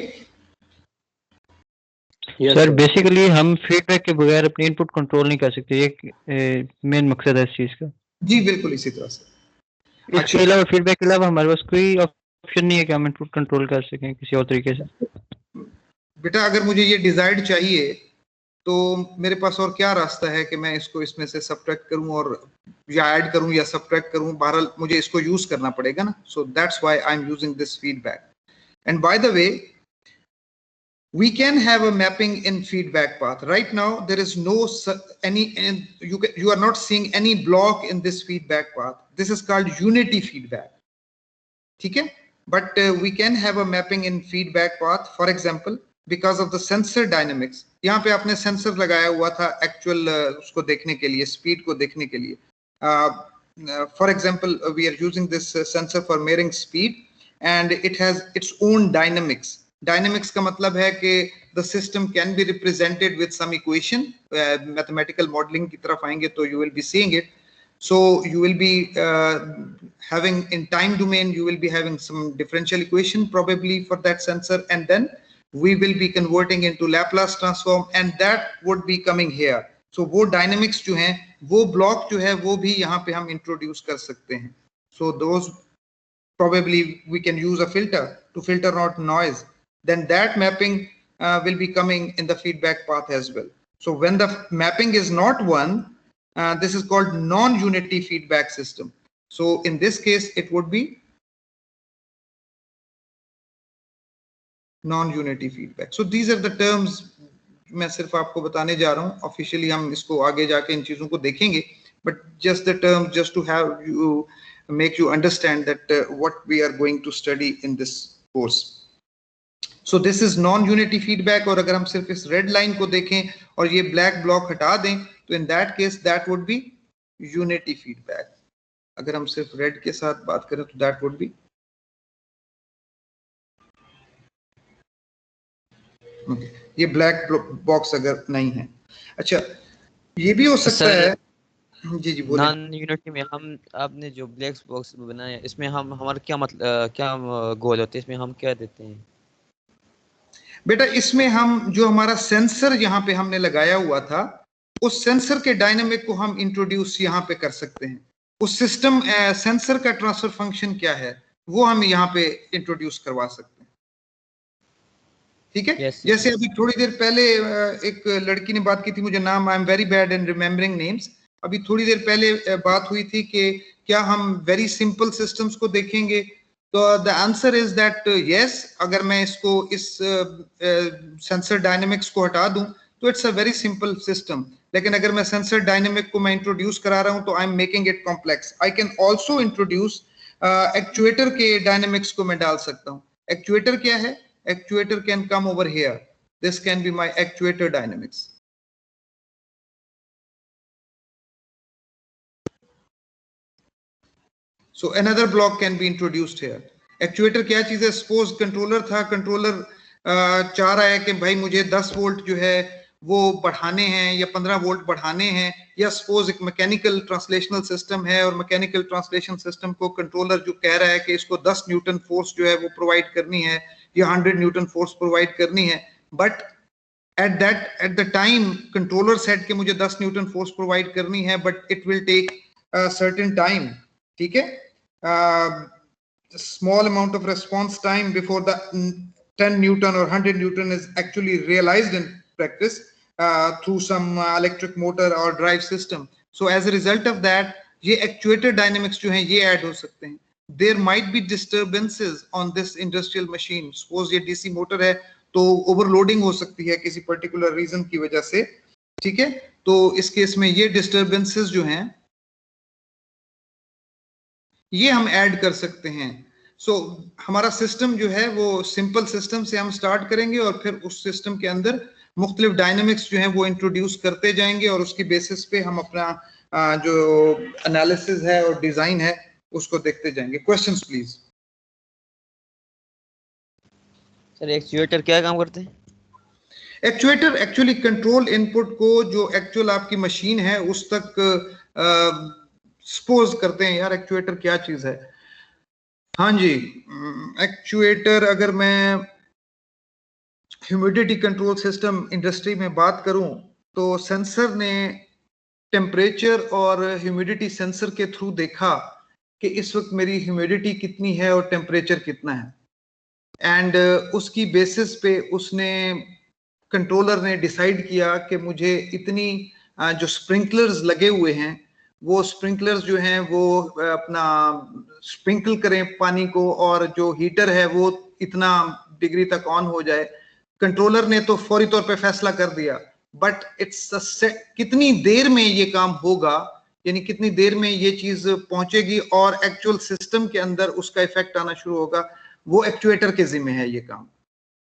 H: Sir basically हम feedback के बगैर अपनी input control नहीं कर सकते, ये main मकसद है इस चीज का.
A: जी बिल्कुल इसी तरह से.
H: इसके अलावा फीडबैक के अलावा हमारे पास कोई ऑप्शन नहीं है कि हम इनपुट कंट्रोल कर सकें किसी और तरीके से.
A: बेटा अगर मुझे ये डिजायर्ड चाहिए तो मेरे पास और क्या रास्ता है कि मैं इसको इसमें से सबट्रैक्ट करूं और या ऐड करूं या सबट्रैक्ट करूं, बहरहाल मुझे इसको यूज करना पड़ेगा ना. So that's why I am using this feedback. And bye the way, we can have a mapping in feedback path. Right now there is no any, you are not seeing any block in this feedback path. This is called unity feedback. ठीक है? But we can have a mapping in feedback path. For example, because of the sensor dynamics, यहाँ पे आपने sensor लगाया हुआ था actual उसको देखने के लिए, स्पीड को देखने के लिए. For example, we are using this sensor for measuring speed, and it has its own dynamics. Dynamics का मतलब है कि the system can be represented with some equation. Mathematical modeling की तरफ आएंगे तो you will be seeing it. So you will be having in time domain, you will be having some differential equation probably for that sensor, and then we will be converting into Laplace transform, and that would be coming here. So वो dynamics जो हैं, वो block जो है वो भी यहाँ पे हम introduce कर सकते हैं. So those probably we can use a filter to filter out noise. Then that mapping will be coming in the feedback path as well. So when the mapping is not one, this is called non-unity feedback system. So in this case, it would be non-unity feedback. So these are the terms मैं सिर्फ आपको बताने जा रहा हूँ. Officially हम इसको आगे जाके इन चीजों को देखेंगे, but just the term, just to have you, make you understand that what we are going to study in this course. So this is non-unity feedback, और अगर हम सिर्फ इस रेड लाइन को देखें और ये ब्लैक ब्लॉक हटा दें तो इन that case that would be unity feedback. अगर हम सिर्फ रेड के साथ बात करें तो दैट वुड बी ओके. ये ब्लैक बॉक्स अगर नहीं है. अच्छा, ये भी हो सकता है. जी जी बोलिए.
C: नॉन यूनिटी में हम आपने जो ब्लैक बॉक्स बनाया इसमें हम हमारा क्या मतलब क्या गोल होता है, इसमें हम क्या देते हैं?
A: बेटा इसमें हम जो हमारा सेंसर यहाँ पे हमने लगाया हुआ था उस सेंसर के डायनामिक को हम इंट्रोड्यूस यहाँ पे कर सकते हैं. उस सिस्टम सेंसर का ट्रांसफर फंक्शन क्या है वो हम यहाँ पे इंट्रोड्यूस करवा सकते हैं. ठीक है. जैसे अभी थोड़ी देर पहले एक लड़की ने बात की थी, मुझे नाम, I am very bad in remembering names. अभी थोड़ी देर पहले बात हुई थी कि क्या हम वेरी सिंपल सिस्टम्स को देखेंगे. तो the answer is that yes. अगर मैं इसको इस सेंसर डायनेमिक्स को हटा दूं तो it's a very simple system. लेकिन अगर मैं सेंसर डायनेमिक को मैं इंट्रोड्यूस करा रहा हूं तो I am making it complex. I can also introduce actuator के डायनेमिक्स को मैं डाल सकता हूं. एक्चुएटर क्या है? Actuator can come over here. This can be my actuator dynamics. So another block can be introduced here. Actuator क्या चीज है? Suppose controller था, controller चाह रहा है कि भाई मुझे 10 वोल्ट जो है वो बढ़ाने हैं या 15 वोल्ट बढ़ाने हैं, या सपोज एक मैकेनिकल ट्रांसलेशनल सिस्टम है और मैकेनिकल ट्रांसलेशन सिस्टम को कंट्रोलर जो कह रहा है कि इसको 10 न्यूटन फोर्स जो है वो प्रोवाइड करनी है या 100 न्यूटन फोर्स प्रोवाइड करनी है. But at the time controller set कि मुझे 10 न्यूटन फोर्स प्रोवाइड करनी है, but it will take certain time. ठीक है. Small amount of response time before the 10 Newton or 100 Newton is actually realized in practice through some electric motor or drive system. So as a result of that, ये actuator dynamics जो हैं ये add हो सकते हैं. There might be disturbances on this industrial machine. Suppose ये DC motor है तो overloading हो सकती है किसी particular reason की वजह से. ठीक है. तो इस केस में ये disturbances जो हैं ये हम ऐड कर सकते हैं. सो हमारा सिस्टम जो है वो सिंपल सिस्टम से हम स्टार्ट करेंगे और फिर उस सिस्टम के अंदर मुख्तलिफ डायनेमिक्स जो हैं वो इंट्रोड्यूस करते जाएंगे और उसकी बेसिस पे हम अपना जो एनालिसिस है और डिजाइन है उसको देखते जाएंगे. Questions please.
C: सर एक्चुएटर क्या काम करते हैं?
A: एक्चुएटर एक्चुअली कंट्रोल इनपुट को जो एक्चुअल आपकी मशीन है उस तक सपोज करते हैं. यार एक्चुएटर क्या चीज है? हाँ जी, एक्चुएटर अगर मैं ह्यूमिडिटी कंट्रोल सिस्टम इंडस्ट्री में बात करूं तो सेंसर ने टेम्परेचर और ह्यूमिडिटी सेंसर के थ्रू देखा कि इस वक्त मेरी ह्यूमिडिटी कितनी है और टेम्परेचर कितना है, एंड उसकी बेसिस पे उसने कंट्रोलर ने डिसाइड किया कि मुझे इतनी जो स्प्रिंकलर्स लगे हुए हैं वो स्प्रिंकलर्स जो हैं वो अपना स्प्रिंकल करें पानी को और जो हीटर है वो इतना डिग्री तक ऑन हो जाए. कंट्रोलर ने तो फौरी तौर पे फैसला कर दिया, बट इट्स कितनी देर में ये काम होगा, यानी कितनी देर में ये चीज पहुंचेगी और एक्चुअल सिस्टम के अंदर उसका इफेक्ट आना शुरू होगा, वो एक्चुएटर के जिम्मे है ये काम.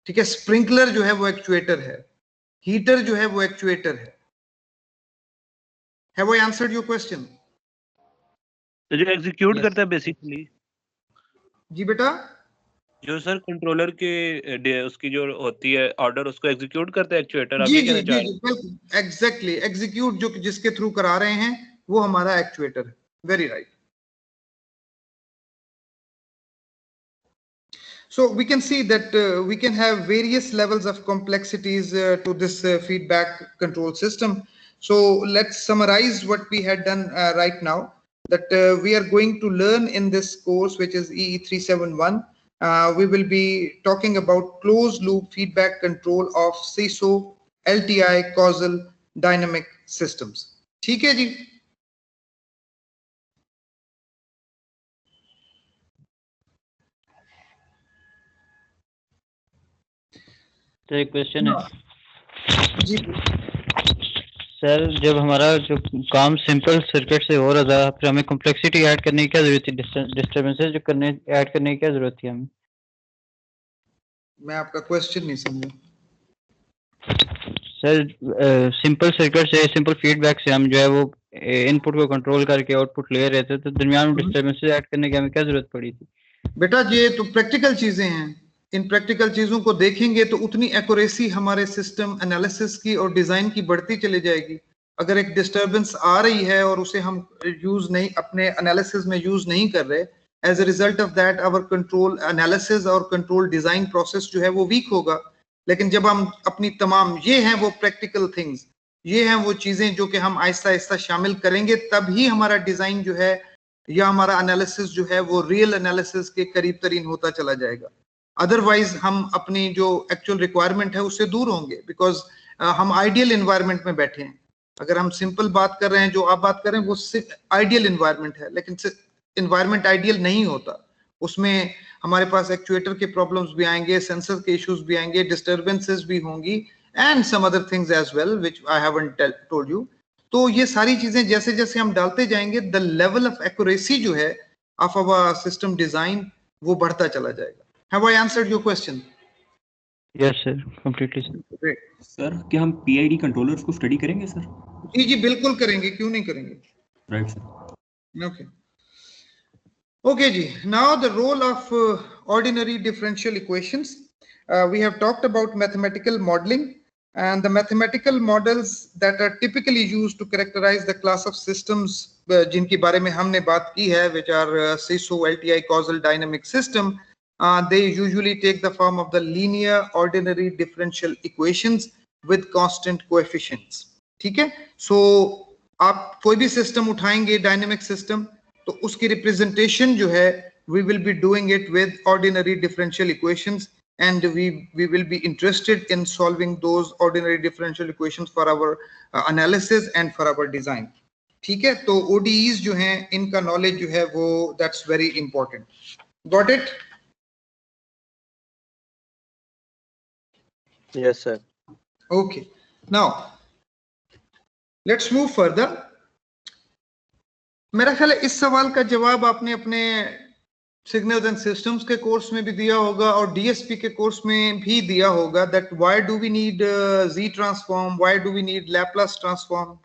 A: ठीक है. स्प्रिंकलर जो है वो एक्चुएटर है, हीटर जो है वो एक्चुएटर है. Have I answered your question?
F: तो जो एग्जीक्यूट करता है बेसिकली. जी
A: बेटा.
F: जो सर कंट्रोलर के उसकी जो होती है ऑर्डर उसको एग्जीक्यूट करता है एक्चुएटर.
A: जी जी जी बिल्कुल एग्जैक्टली. एग्जीक्यूट जो जिसके थ्रू करा रहे हैं वो हमारा एक्चुएटर है. Very right. So we can see that we can have various levels of complexities to this feedback control system. So let's summarize what we had done right now. That we are going to learn in this course, which is EE 371. We will be talking about closed loop feedback control of CISO LTI causal dynamic systems. ठीक है जी.
H: तो एक question है
A: जी.
H: Sir जब हमारा जो काम सिंपल सर्किट से हो रहा था, फिर हमें कॉम्प्लेक्सिटी ऐड करने की क्या जरूरत थी, डिस्टर्बेंसेस जो करने ऐड करने की क्या जरूरत थी हमें?
A: मैं आपका क्वेश्चन नहीं समझा।
H: सर सिंपल सर्किट से, सिंपल फीडबैक से हम जो है वो इनपुट को कंट्रोल करके आउटपुट ले रहे थे, तो दरमियान में डिस्टर्बेंसेस ऐड करने की हमें क्या जरूरत पड़ी थी?
A: बेटा ये तो प्रैक्टिकल चीजें हैं, इन प्रैक्टिकल चीजों को देखेंगे तो उतनी एक्यूरेसी हमारे सिस्टम एनालिसिस की और डिजाइन की बढ़ती चली जाएगी। अगर एक डिस्टरबेंस आ रही है और उसे हम यूज नहीं, अपने एनालिसिस में यूज नहीं कर रहे, as a result of that our control analysis और कंट्रोल डिजाइन प्रोसेस जो है वो वीक होगा। लेकिन जब हम अपनी तमाम, ये हैं वो प्रैक्टिकल थिंग्स, ये हैं वो चीजें जो कि हम आहिस्ता आहिस्ता शामिल करेंगे, तभी हमारा डिजाइन जो है या हमारा एनालिसिस जो है वो रियल एनालिसिस के करीब तरीन होता चला जाएगा। अदरवाइज हम अपनी जो एक्चुअल रिक्वायरमेंट है उससे दूर होंगे, बिकॉज हम आइडियल इन्वायरमेंट में बैठे हैं। अगर हम सिंपल बात कर रहे हैं, जो आप बात कर रहे हैं, वो आइडियल इन्वायरमेंट है, लेकिन इन्वायरमेंट आइडियल नहीं होता। उसमें हमारे पास एक्चुएटर के प्रॉब्लम्स भी आएंगे, सेंसर के इश्यूज भी आएंगे, डिस्टर्बेंसेस भी होंगी, and some other things as well which I haven't told you. तो ये सारी चीजें जैसे जैसे हम डालते जाएंगे, द लेवल ऑफ एक्यूरेसी जो है ऑफ आवर सिस्टम डिजाइन वो बढ़ता चला जाएगा। Have I answered your question?
H: Yes sir, completely sir.
A: Great
G: sir क्या हम पीआईडी कंट्रोलर्स को स्टडी करेंगे सर?
A: जी जी बिल्कुल करेंगे, क्यों नहीं करेंगे।
G: Right sir.
A: Okay okay ji, now the role of ordinary differential equations. We have talked about mathematical modeling, and the mathematical models that are typically used to characterize the class of systems जिनके बारे में हमने बात की है, which are SISO, LTI, causal dynamic system. They usually take the form of the linear ordinary differential equations with constant coefficients. ठीक है, so आप कोई भी सिस्टम उठाएंगे, डायनेमिक सिस्टम, तो उसकी रिप्रेजेंटेशन जो है we will be doing it with ordinary differential equations, and we will be interested in solving those ordinary differential equations for our analysis and for our design. ठीक है, तो ODEs जो हैं इनका नॉलेज जो है वो that's very important. Got it?
F: Yes sir.
A: Okay, now let's move further. मेरा ख्याल है इस सवाल का जवाब आपने अपने सिग्नल्स एंड सिस्टम्स के कोर्स में भी दिया होगा और डीएसपी के कोर्स में भी दिया होगा, that why do we need Z transform, why do we need Laplace transform?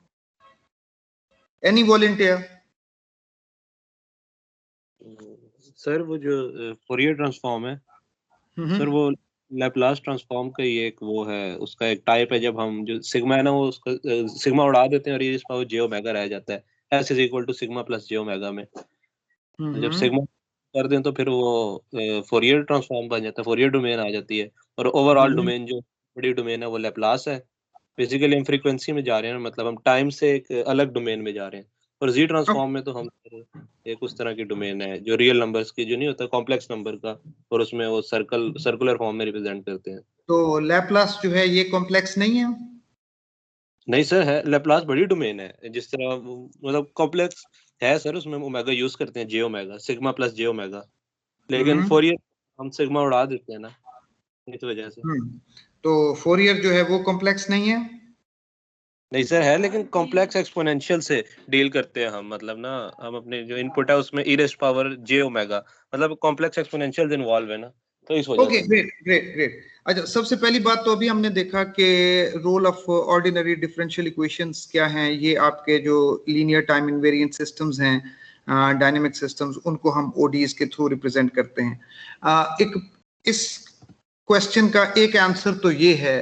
A: Any volunteer?
F: Sir वो जो फोरियर ट्रांसफॉर्म है सर, वो लैप्लास ट्रांसफॉर्म का ही एक वो है, उसका एक टाइप है। जब हम जो सिग्मा है ना, वो उसका सिग्मा उड़ा देते हैं और ये इसका जे ओमेगा रह जाता है, S is equal to sigma plus J omega में। जब सिग्मा कर दें तो फिर वो फोरियर ट्रांसफॉर्म बन जाता है, फोरियर डोमेन आ जाती है, और ओवरऑल डोमेन जो बड़ी डोमेन है वो लैप्लास है। बेसिकली हम फ्रीक्वेंसी में जा रहे हैं, मतलब हम टाइम से एक अलग डोमेन में जा रहे हैं। और जी ट्रांसफॉर्म में तो हम एक उस तरह की डोमेन है जो रियल नंबर्स की जो नहीं होता, कॉम्प्लेक्स नंबर का, और उसमें वो सर्कुलर फॉर्म में रिप्रेजेंट करते हैं।
A: तो लैप्लास जो है ये कॉम्प्लेक्स नहीं है?
F: नहीं सर, है। लैप्लास बड़ी डोमेन है, जिस तरह मतलब कॉम्प्लेक्स है सर, उसमें ओमेगा यूज करते हैं, जे omega, sigma plus J omega, लेकिन फोरियर हम सिग्मा उड़ा देते हैं ना, इस वजह से।
A: तो फोरियर जो है वो कॉम्प्लेक्स नहीं है?
F: नहीं सर है, लेकिन कॉम्प्लेक्स एक्सपोनेंशियल से डील करते हैं हम, मतलब ना हम अपने जो इनपुट है उसमें e raise power j omega, मतलब कॉम्प्लेक्स एक्सपोनेंशियल इन्वॉल्व है ना, तो इस वजह से।
A: Okay, great great great. अच्छा, सबसे पहली बात तो अभी हमने देखा कि role of ordinary differential equations क्या हैं। ये आपके जो लीनियर टाइम इनवेरिएंट सिस्टम्स हैं, डायनेमिक सिस्टम्स, उनको हम ओडीज के थ्रू रिप्रेजेंट करते हैं। एक इस क्वेश्चन का एक आंसर तो ये है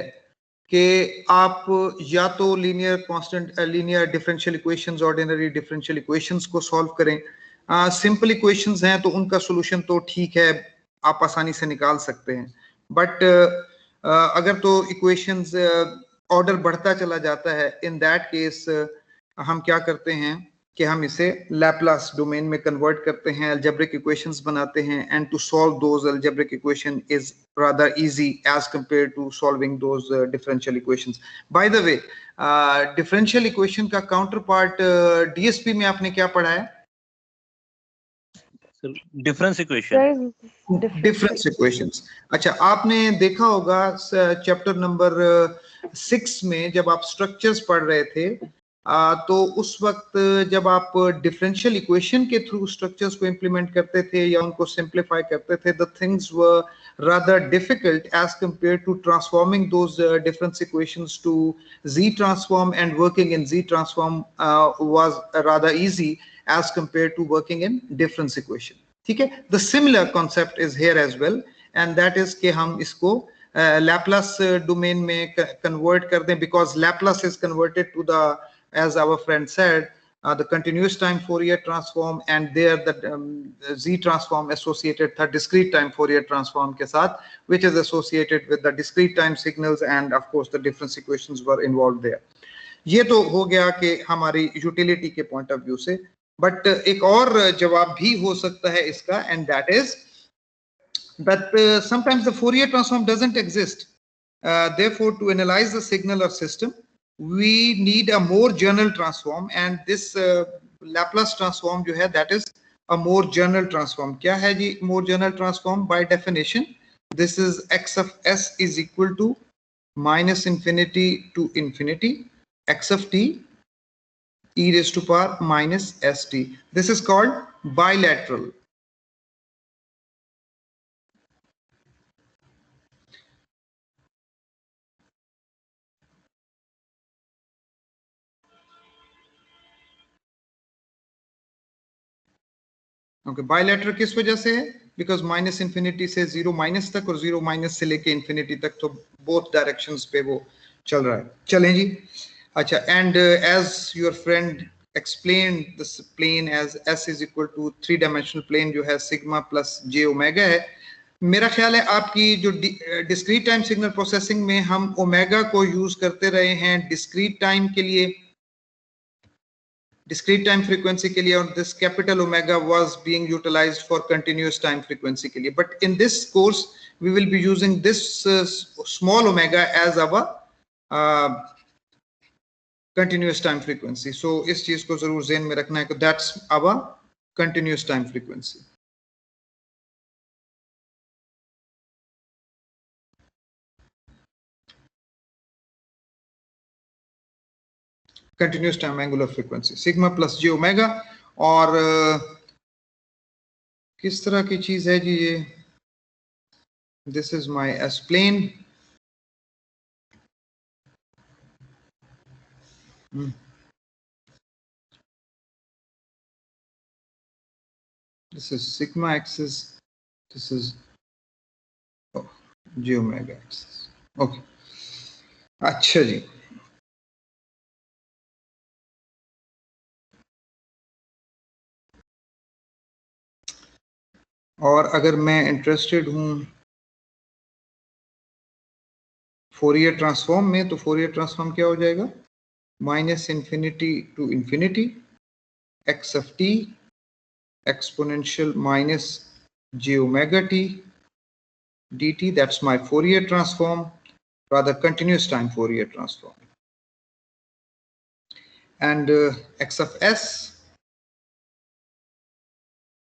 A: कि आप या तो linear constant linear differential equations, ordinary differential equations को सॉल्व करें। सिंपल इक्वेशंस हैं तो उनका सॉल्यूशन तो ठीक है, आप आसानी से निकाल सकते हैं, बट अगर तो इक्वेशंस ऑर्डर बढ़ता चला जाता है, इन दैट केस हम क्या करते हैं कि हम इसे लैप्लास डोमेन में कन्वर्ट करते हैं, अलजेब्रिक इक्वेशंस बनाते हैं, and to solve those algebraic equation is rather easy as compared to solving those differential equations. By the way, differential equation का counterpart DSP में आपने क्या पढ़ा है?
F: Sir difference equation
A: difference equations. अच्छा, आपने देखा होगा चैप्टर नंबर 6 में जब आप स्ट्रक्चर्स पढ़ रहे थे तो उस वक्त जब आप डिफरेंशियल इक्वेशन के थ्रू स्ट्रक्चर्स को इंप्लीमेंट करते थे या उनको सिंप्लीफाई करते थे, the things were rather difficult as compared to transforming those difference equations to Z transform, and working in Z transform was rather easy as compared to working in difference equation. ठीक है, the similar concept is here as well, and that is कि हम इसको Laplace domain में convert कर दें, because Laplace is converted to the, as our friend said, the continuous time Fourier transform, and there the Z transform associated था discrete time Fourier transform के साथ, which is associated with the discrete time signals, and of course the difference equations were involved there. ये तो हो गया कि हमारी utility के पॉइंट ऑफ व्यू से, बट एक और जवाब भी हो सकता है इसका, and that is that sometimes the Fourier transform doesn't exist. Therefore, to analyze the signal or system, we need a more general transform, and this Laplace transform जो है, that is a more general transform. क्या है जी more general transform? By definition, this is x of s is equal to minus infinity to infinity x of t e raised to power minus st. This is called bilateral. Okay, bilateral किस वजह से है? Because minus infinity से zero minus तक और zero minus से लेके infinity तक, तो बोथ डायरेक्शंस पे वो चल रहा है। चलें जी। अच्छा, and as your friend explain this plane as S is equal to 3 dimensional plane जो है सिग्मा प्लस जे ओमेगा है। मेरा ख्याल है आपकी जो डिस्क्रीट टाइम सिग्नल प्रोसेसिंग में हम ओमेगा को यूज करते रहे हैं डिस्क्रीट टाइम के लिए, discrete time frequency के लिए, और this capital omega was being utilized for continuous time frequency के लिए. But in this course we will be using this small omega as our continuous time frequency. So इस चीज को जरूर ज़हन में रखना है कि that's our continuous time frequency. Continuous time angular frequency sigma plus j omega. और किस तरह की चीज है जी ये? This is my S plane. This is sigma axis. This is j omega axis. Okay. अच्छा जी, और अगर मैं इंटरेस्टेड हूं फोरियर ट्रांसफॉर्म में, तो फोरियर ट्रांसफॉर्म क्या हो जाएगा? Minus infinity to infinity X of T exponential minus J omega T D T. That's my Fourier transform, rather continuous time Fourier transform. And x of s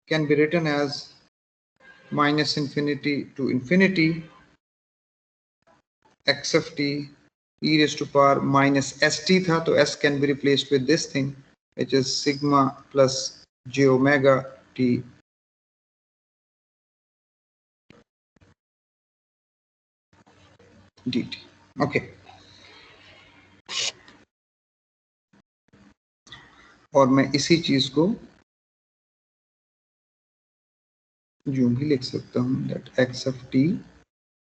A: can be written as minus infinity to infinity x of t e raised to power minus st tha, to s can be replaced with this thing, which is sigma plus j omega t dt. Okay. और मैं इसी चीज को यूं भी लिख सकता हूं, that x of t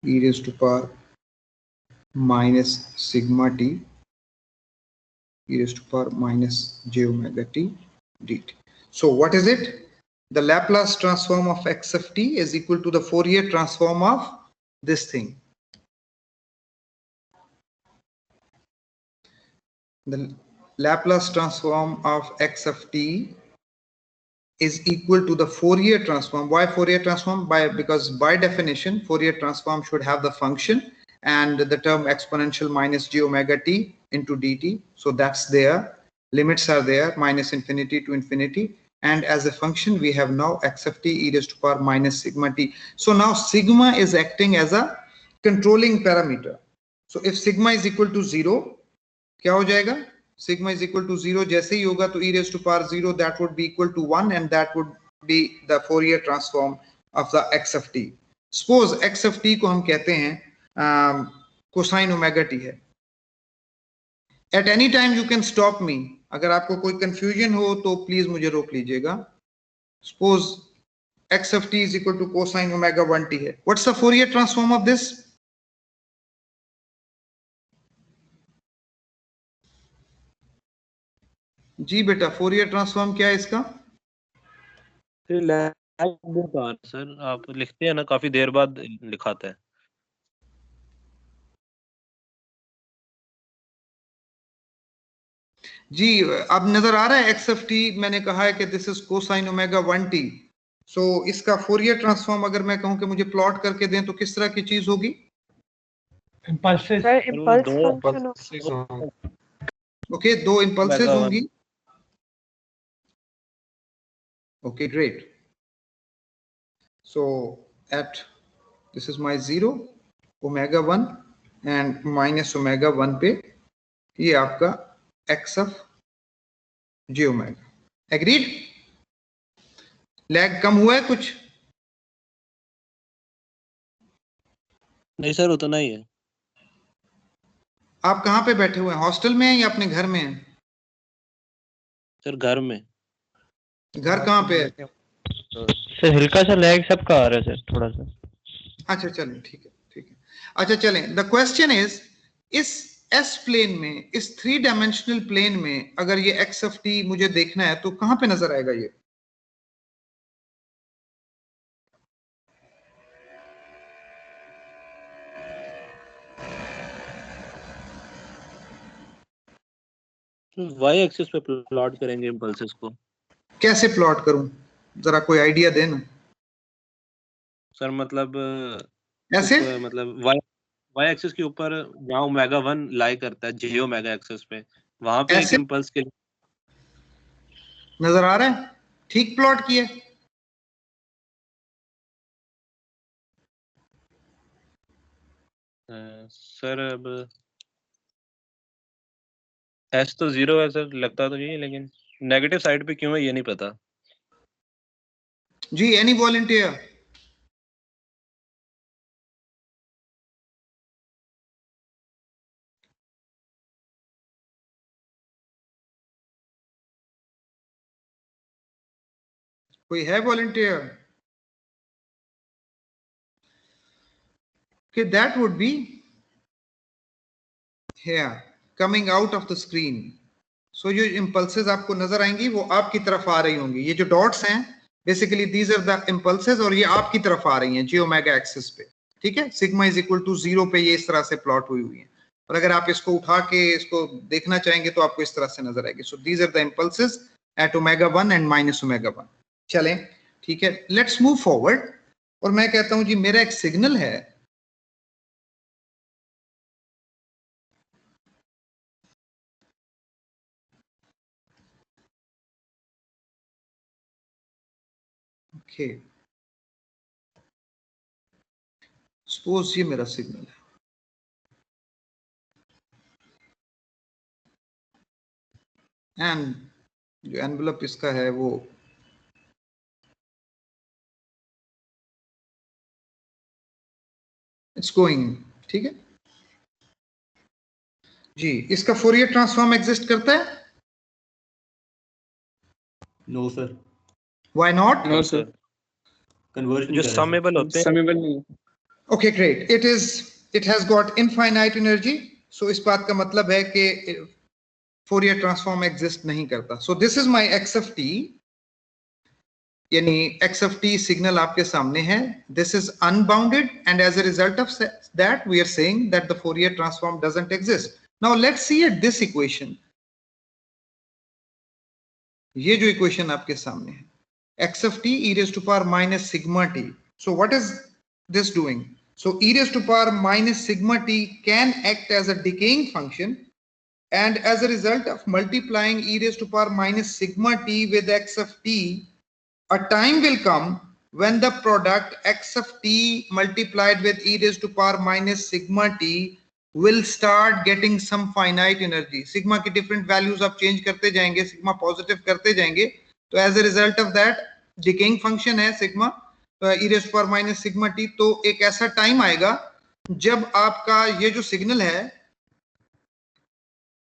A: e raised to power minus sigma t e raised to power minus j omega t dt. So what is it? The Laplace transform of x of t is equal to the Fourier transform of this thing. The Laplace transform of x of t is equal to the Fourier transform. Why Fourier transform? Because by definition Fourier transform should have the function and the term exponential minus j omega t into dt. So that's there, limits are there, minus infinity to infinity, and as a function we have now x of t e raised to power minus sigma t. So now sigma is acting as a controlling parameter. So if sigma is equal to 0, क्या हो जाएगा? Sigma is equal to 0 जैसे ही होगा तो e raised to power 0 that would be equal to 1 and that would be the Fourier transform of the x of t. Suppose x of t को हम कहते हैं cosine omega t है. At any time you can stop me. अगर आपको कोई confusion हो तो please मुझे रोक लीजिएगा. Suppose x of t is equal to cosine omega 1t है. What's the Fourier transform of this? जी बेटा, फोरियर ट्रांसफॉर्म क्या है इसका?
F: सर आप लिखते हैं ना, काफी देर बाद लिखाता है.
A: जी अब नजर आ रहा है x ऑफ t. मैंने कहा है कि this is cosine omega 1t. सो इसका फोरियर ट्रांसफॉर्म अगर मैं कहूं कि मुझे प्लॉट करके दें तो किस तरह की चीज होगी?
B: Impulses. Sir impulse function.
A: Okay, दो इम्पल्सेस होंगी. Okay, great. So at this is my 0 omega 1 and minus omega 1 पे ये आपका x of j omega. Agreed? Lag कम हुआ है कुछ?
F: नहीं सर, उतना ही है.
A: आप कहाँ पे बैठे हुए हैं? हॉस्टल में हैं या अपने घर में हैं?
F: सर घर में.
A: घर कहाँ पे है?
H: सर हल्का सा लैग सबका आ रहा है सर, थोड़ा सा.
A: अच्छा चलें, ठीक है ठीक है. अच्छा चलें, द क्वेश्चन इज इस एस प्लेन में, इस 3 डायमेंशनल प्लेन में अगर ये एक्स ऑफ टी मुझे देखना है तो कहां पे नजर आएगा ये?
F: वाई एक्सिस पे प्लॉट करेंगे इम्पल्सेस को. कैसे
A: प्लॉट करूं, जरा कोई आइडिया देना.
F: सर मतलब
A: ऐसे
F: मतलब वाई एक्सिस के ऊपर जहाँ ओमेगा 1 लाई करता है जे ओमेगा एक्सिस पे, वहां पे एक इम्पल्स के
A: नजर आ रहा है. ठीक प्लॉट किया.
F: सर अब एस तो 0 है सर, लगता तो यही, लेकिन नेगेटिव साइड पे क्यों है ये नहीं पता.
A: जी एनी वॉलंटियर? कोई है वॉलंटियर? कि that would be here coming out of the screen. So जो impulses आपको नजर आएंगी वो आपकी तरफ आ रही होंगी. ये जो डॉट्स हैं basically these are the impulses और ये आपकी तरफ आ रही हैं जी ओमेगा एक्सिस पे. ठीक है, सिग्मा इज इक्वल टू 0 पे ये इस तरह से प्लॉट हुई है. और अगर आप इसको उठा के इसको देखना चाहेंगे तो आपको इस तरह से नजर आएगी. So these are the impulses at omega 1 and minus omega 1. चलें ठीक है, लेट्स मूव फॉरवर्ड. और मैं कहता हूं जी मेरा एक सिग्नल है, ओके सपोज ये मेरा सिग्नल है. एंड जो एनवेलप इसका है वो इट्स गोइंग. ठीक है जी. इसका फोरियर ट्रांसफॉर्म एग्जिस्ट करता है?
G: No sir.
A: Why not?
F: No sir.
G: Convergence
F: जो समेबल होते हैं.
G: समेबल नहीं.
A: Okay great. It has got infinite energy. So इस बात का मतलब है कि फोरियर ट्रांसफॉर्म एग्जिस्ट नहीं करता. So this is my x of t, यानी एक्स ऑफ टी सिग्नल आपके सामने है. This is unbounded and as a result of that we are saying that the Fourier transform doesn't exist. Now let's see at this equation. ये जो equation आपके सामने है, x of t e raised to power minus sigma t. So what is this doing? So e raised to power minus sigma t can act as a decaying function and as a result of multiplying e raised to power minus sigma t with x of t, a time will come when the product x of t multiplied with e raised to power minus sigma t will start getting some finite energy. Sigma की different values आप change करते जाएंगे, sigma positive करते जाएंगे, तो as a result of that decaying function है sigma e raised to power minus sigma t. तो एक ऐसा time आएगा जब आपका ये जो सिग्नल है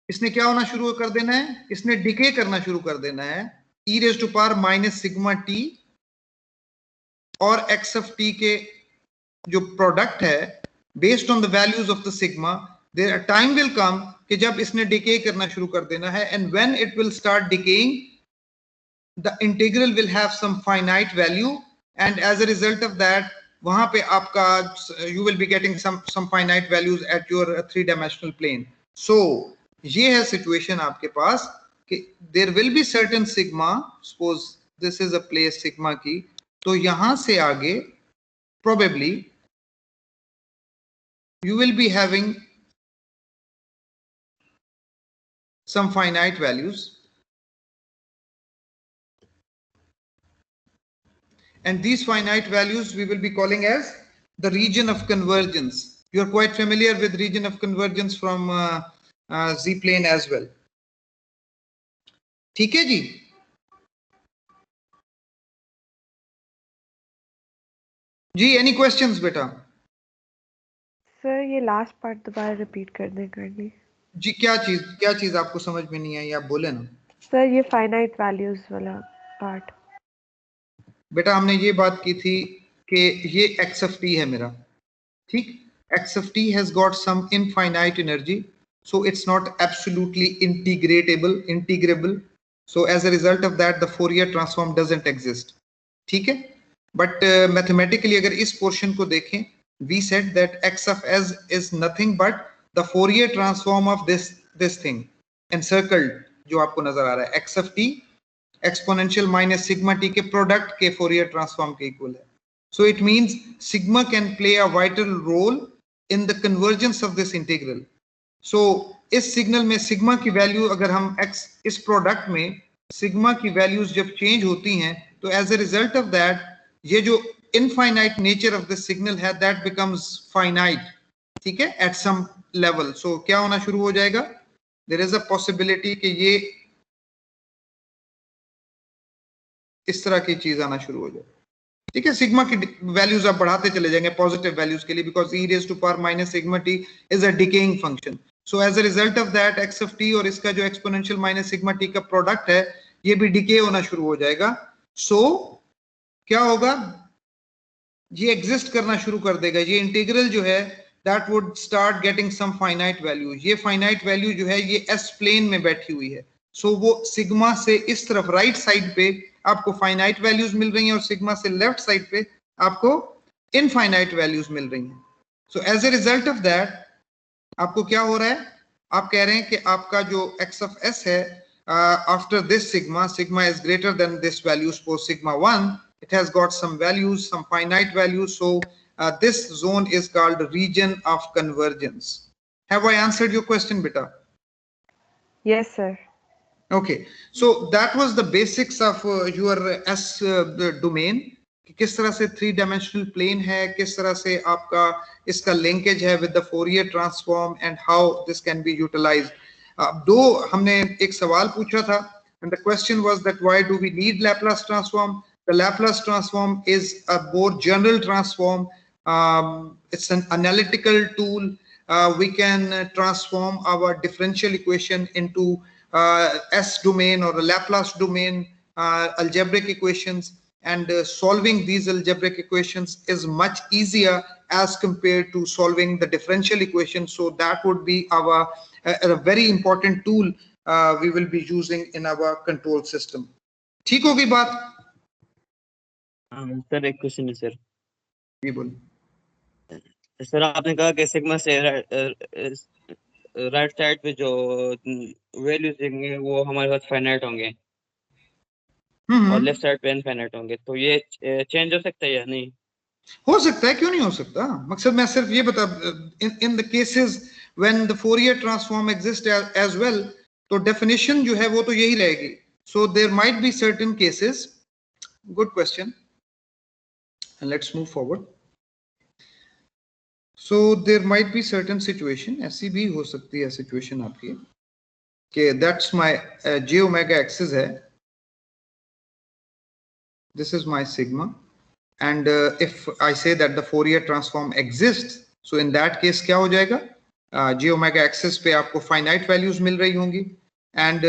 A: इसने क्या होना शुरू कर देना है, इसने डिके करना शुरू कर देना है e raised to power minus sigma t और x of t के जो प्रोडक्ट है based on the values of the sigma. There a time will come कि जब इसने डिके करना शुरू कर देना है, and when it will start decaying the integral will have some finite value, and as a result of that वहां पे आपका you will be getting some finite values at your 3-dimensional plane. So ये है situation आपके पास कि there will be certain sigma, suppose this is a place sigma की, तो यहां से आगे probably you will be having some finite values, and these finite values we will be calling as the region of convergence. You are quite familiar with region of convergence from Z plane as well. ठीक है जी. जी any questions बेटा?
B: Sir ये last part दोबारा repeat कर दें kindly.
A: जी क्या चीज आपको समझ में नहीं आई, आप बोले ना.
B: सर ये फाइनाइट वैल्यूज वाला पार्ट.
A: बेटा हमने ये बात की थी कि ये x of t है मेरा, ठीक. x of t has got some infinite energy, so it's not absolutely integrable. So as a result of that the Fourier transform doesn't exist, ठीक है. बट मैथमेटिकली अगर इस पोर्शन को देखें, we said that x of s is nothing but the Fourier transform of this thing encircled जो आपको नजर आ रहा है. x of t exponential minus sigma t के प्रोडक्ट के फोरियर ट्रांसफॉर्म के इक्वल है. So it means sigma can play a vital role in the convergence of this integral. So इस सिग्नल में सिग्मा की वैल्यू अगर हम x इस प्रोडक्ट में सिग्मा की वैल्यूज जब चेंज होती हैं तो as a result of that ये जो infinite nature of this signal है दैट बिकम्स फाइनाइट, ठीक है, एट सम लेवल. सो क्या होना शुरू हो जाएगा, देयर इज अ पॉसिबिलिटी कि ये इस तरह की चीज आना शुरू हो जाए, ठीक है. सिग्मा की वैल्यूज आप बढ़ाते चले जाएंगे पॉजिटिव वैल्यूज के लिए, because e raised to power minus sigma t is a decaying function. So as a result of that x of t और इसका जो एक्सपोनेंशियल माइनस सिग्मा t का प्रोडक्ट है ये भी डिके होना शुरू हो जाएगा. सो क्या होगा, ये एग्जिस्ट करना शुरू कर देगा, ये इंटीग्रल जो है that would start getting some finite value. ये फाइनाइट वैल्यू जो है ये s प्लेन में बैठी हुई है. सो वो सिग्मा से इस तरफ राइट साइड पे आपको फाइनाइट वैल्यूज मिल रही हैं और सिग्मा से लेफ्ट साइड पे आपको इनफाइनाइट वैल्यूज मिल रही हैं. So as a result of that आपको क्या हो रहा है, आप कह रहे हैं कि आपका जो x of s है after this sigma is greater than this value, suppose sigma 1, it has got some values, some finite values. So this zone is called region of convergence. Have I answered your question, beta?
B: Yes sir.
A: Okay, so that was the basics of your S domain. किस तरह से 3-dimensional plane है, किस तरह से आपका इसका linkage है with the Fourier transform and how this can be utilized. दो हमने एक सवाल पूछा था and the question was that why do we need Laplace transform? The Laplace transform is a more general transform. It's an analytical tool. We can transform our differential equation into S domain or a Laplace domain algebraic equations, and solving these algebraic equations is much easier as compared to solving the differential equation. So that would be our a very important tool we will be using in our control system. ठीक होगी बात?
C: Sir एक question है sir.
A: जी बोल.
C: Sir आपने कहा कि sigma से राइट साइड पे जो वैल्यूज देंगे वो हमारे पास फाइनाइट होंगे और लेफ्ट साइड पे इनफाइनाइट होंगे, तो ये चेंज हो सकता है या नहीं?
A: हो सकता है, क्यों नहीं हो सकता. मकसद मैं सिर्फ ये बता, in the cases when the Fourier transform exists as well, तो definition जो है वो तो यही रहेगी. So there might be certain cases. Good question. And let's move forward. So there might be certain situation, ऐसी भी हो सकती है situation आपकी कि that's my j omega axis है. This is my sigma, and if I say that the Fourier transform exists, so in that case क्या हो जाएगा? j omega axis पे आपको finite values मिल रही होंगी, and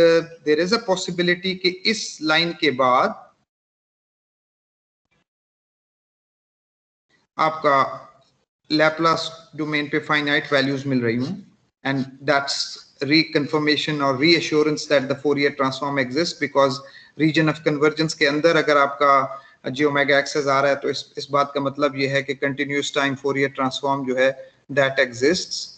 A: there is a possibility कि इस line के बाद आपका Laplace domain पे finite values मिल रही हूँ, and that's reconfirmation or reassurance that the Fourier transform exists, because region of convergence के अंदर अगर आपका j omega axis आ रहा है तो इस बात का मतलब ये है कि continuous time Fourier transform जो है that exists.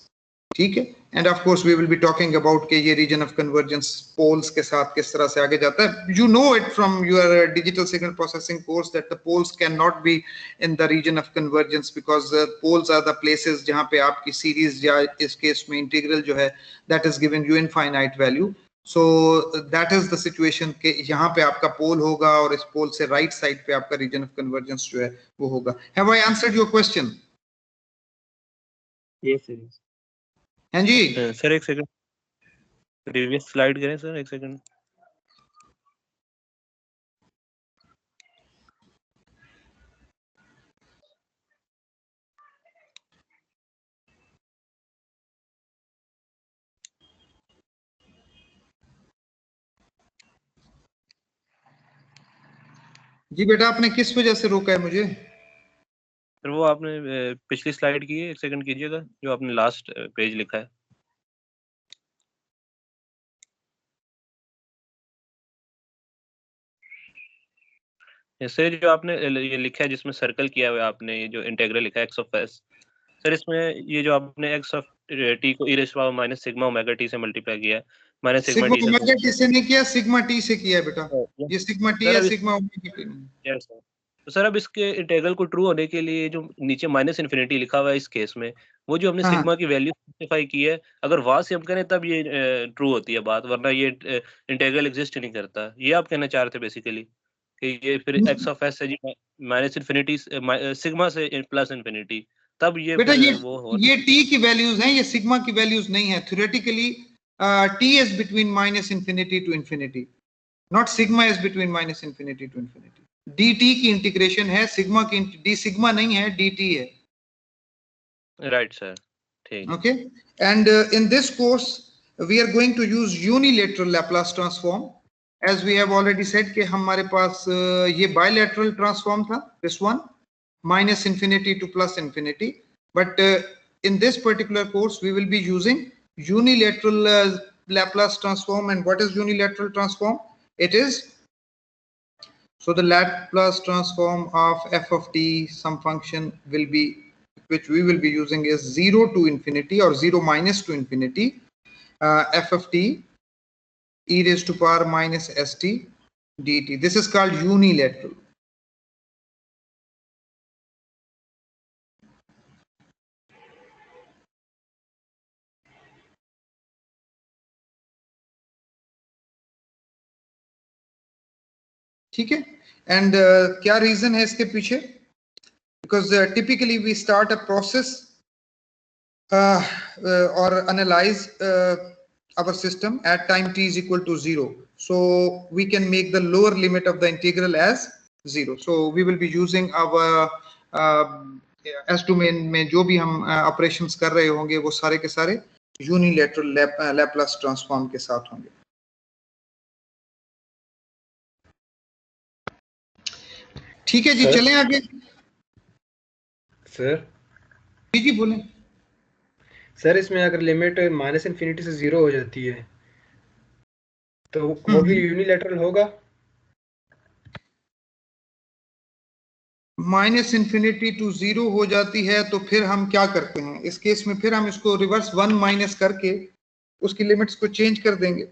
A: ठीक है. And of course we will be talking about कि ये region of convergence poles के साथ किस तरह से आगे जाता है. You know it from your digital signal processing course that the poles cannot be in the region of convergence, because poles are the places जहाँ पे आपकी series या इस case में integral जो है that is given you infinite value. So that is the situation कि यहाँ पे आपका pole होगा और इस pole से right side पे आपका region of convergence जो है वो होगा. Have I answered your question?
C: Yes, sir.
A: हाँ जी.
F: सर एक सेकंड, प्रीवियस स्लाइड करें सर, एक सेकंड.
A: जी बेटा, आपने किस वजह से रोका है मुझे?
F: सर वो आपने पिछली स्लाइड की है, एक सेकंड कीजिएगा, जो आपने लास्ट पेज लिखा है. सर जो आपने ये लिखा है जिसमें सर्कल किया हुआ है आपने, ये जो इंटीग्रल लिखा है x ऑफ s, सर इसमें ये जो आपने x ऑफ t को e raised to power minus sigma omega t से मल्टीप्लाई किया है, minus sigma
A: sigma
F: t
A: omega T से नहीं किया, सिग्मा टी से किया है बेटा. ये सिग्मा टी है, सिग्मा ओमेगा टी नहीं.
F: Yes sir. तो सर अब इसके इंटीग्रल को ट्रू होने के लिए जो नीचे माइनस इन्फिनिटी लिखा हुआ है इस केस में, वो जो हमने सिग्मा की वैल्यू स्पेसिफाई की है, अगर वहां से हम करें तब ये ट्रू होती है बात, वरना ये इंटीग्रल एग्जिस्ट नहीं करता. ये आप कहना चाह रहे थे बेसिकली कि ये फिर x ऑफ s है जी माइनस इन्फिनिटी सिग्मा से प्लस इन्फिनिटी, तब ये
A: बेटा
F: वो
A: ये t की वैल्यूज हैं, ये सिग्मा की वैल्यूज नहीं है. Theoretically t is between minus infinity to infinity, not sigma is between minus infinity to infinity. dt की इंटीग्रेशन है, सिग्मा की d सिग्मा नहीं है, dt है.
F: Right sir. ठीक.
A: Okay, and in this course we are going to use unilateral Laplace transform, as we have already said कि हमारे पास ये bilateral transform था, this one minus infinity to plus infinity, but in this particular course we will be using unilateral Laplace transform. And what is unilateral transform? It is, so the Laplace transform of f of t, some function will be, which we will be using is 0 to infinity or 0 minus to infinity, f of t e raised to power minus st dt. This is called unilateral. ठीक है. And क्या reason है इसके पीछे? Because typically we start a process or analyze our system at time t is equal to 0, so we can make the lower limit of the integral as 0. So we will be using our s domain में जो भी हम operations कर रहे होंगे वो सारे के सारे unilateral Laplace transform के साथ होंगे. ठीक है जी, चलें आगे.
D: सर
A: जी बोलें.
D: सर इसमें अगर लिमिट माइनस इन्फिनिटी से 0 हो जाती है तो वो भी यूनिलैटरल होगा?
A: माइनस इन्फिनिटी टू 0 हो जाती है तो फिर हम क्या करते हैं इस केस में? फिर हम इसको रिवर्स 1 माइनस करके उसकी लिमिट्स को चेंज कर देंगे.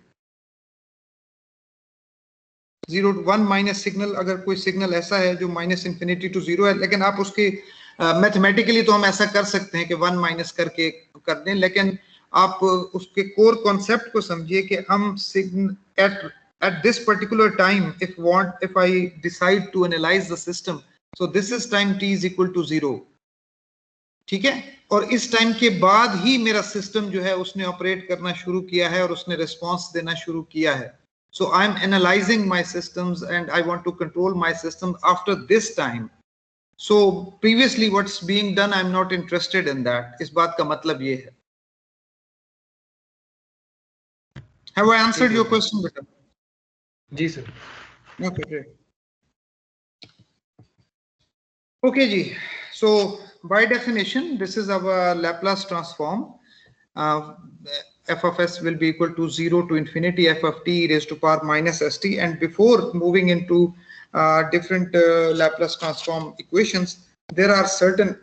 A: 0 to 1 माइनस सिग्नल, अगर कोई सिग्नल ऐसा है जो माइनस इन्फिनिटी टू 0 है, लेकिन आप उसके मैथमेटिकली तो हम ऐसा कर सकते हैं कि 1 माइनस करके कर दें, लेकिन आप उसके कोर कॉन्सेप्ट को समझिए कि हम at this particular time, if I decide to analyze the system, so this is time t is equal to 0, ठीक है, और इस टाइम के बाद ही मेरा सिस्टम जो है उसने ऑपरेट करना शुरू किया है और उसने रिस्पांस देना शुरू किया है. So I am analyzing my systems and I want to control my system after this time. So previously what's being done, I'm not interested in that. इस बात का मतलब ये है. Have I answered your question, beta?
D: Ji sir.
A: Okay, great. Okay, ji. So by definition, this is our Laplace transform. F of s will be equal to 0 to infinity f of t raised to power minus st. And before moving into different Laplace transform equations, there are certain.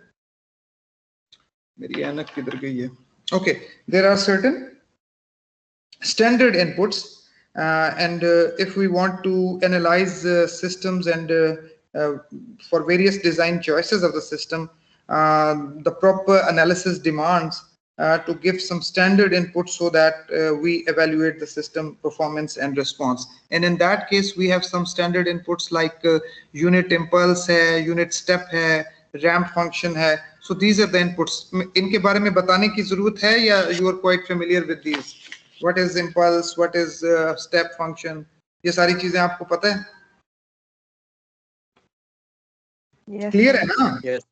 A: Okay, there are certain standard inputs. And if we want to analyze systems and for various design choices of the system, the proper analysis demands to give some standard input so that we evaluate the system performance and response. And in that case, we have some standard inputs like unit impulse hai, unit step hai, ramp function hai. So these are the inputs. इनके बारे में बताने की जरूरत है या you are quite familiar with these? What is impulse? What is step function? ये सारी चीजें आपको पता है?
B: Yes.
A: Clear है ना?
F: Yes.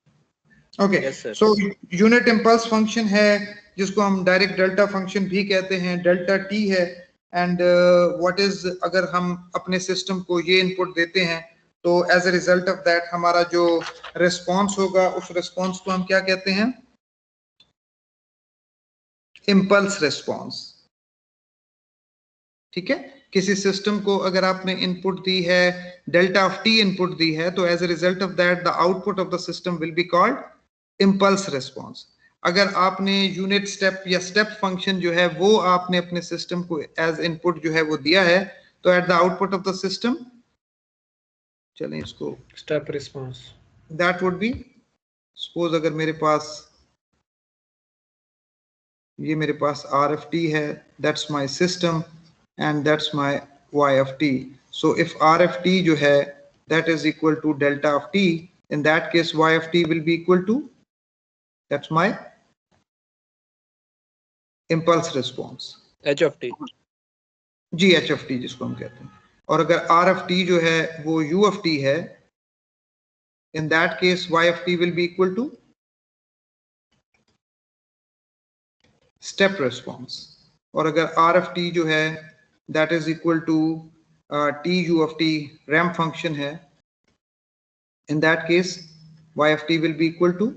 A: Okay.
F: Yes, sir.
A: So unit impulse function है जिसको हम direct delta function भी कहते हैं, delta t है. And what is, अगर हम अपने system को ये input देते हैं तो as a result of that हमारा जो response होगा उस response को हम क्या कहते हैं? Impulse response. ठीक है, किसी सिस्टम को अगर आपने इनपुट दी है डेल्टा ऑफ टी इनपुट दी है तो as a result of that the output of the system will be called impulse response. अगर आपने यूनिट स्टेप या स्टेप फंक्शन जो है वो आपने अपने सिस्टम को एज इनपुट जो है वो दिया है तो at the output of the system, चलें इसको
D: step response,
A: that would be, suppose अगर मेरे पास आर एफ टी है, that's my system and that's my y of t. So if r of t जो है that is equal to delta of t, in that case y of t will be equal to, that's my impulse response,
F: h of t.
A: Ji h of t जिसको हम कहते हैं. और अगर r of t जो है वो u of t है, in that case y of t will be equal to step response. और अगर r of t जो है that is equal to t u of t ramp function है, in that case y of t will be equal to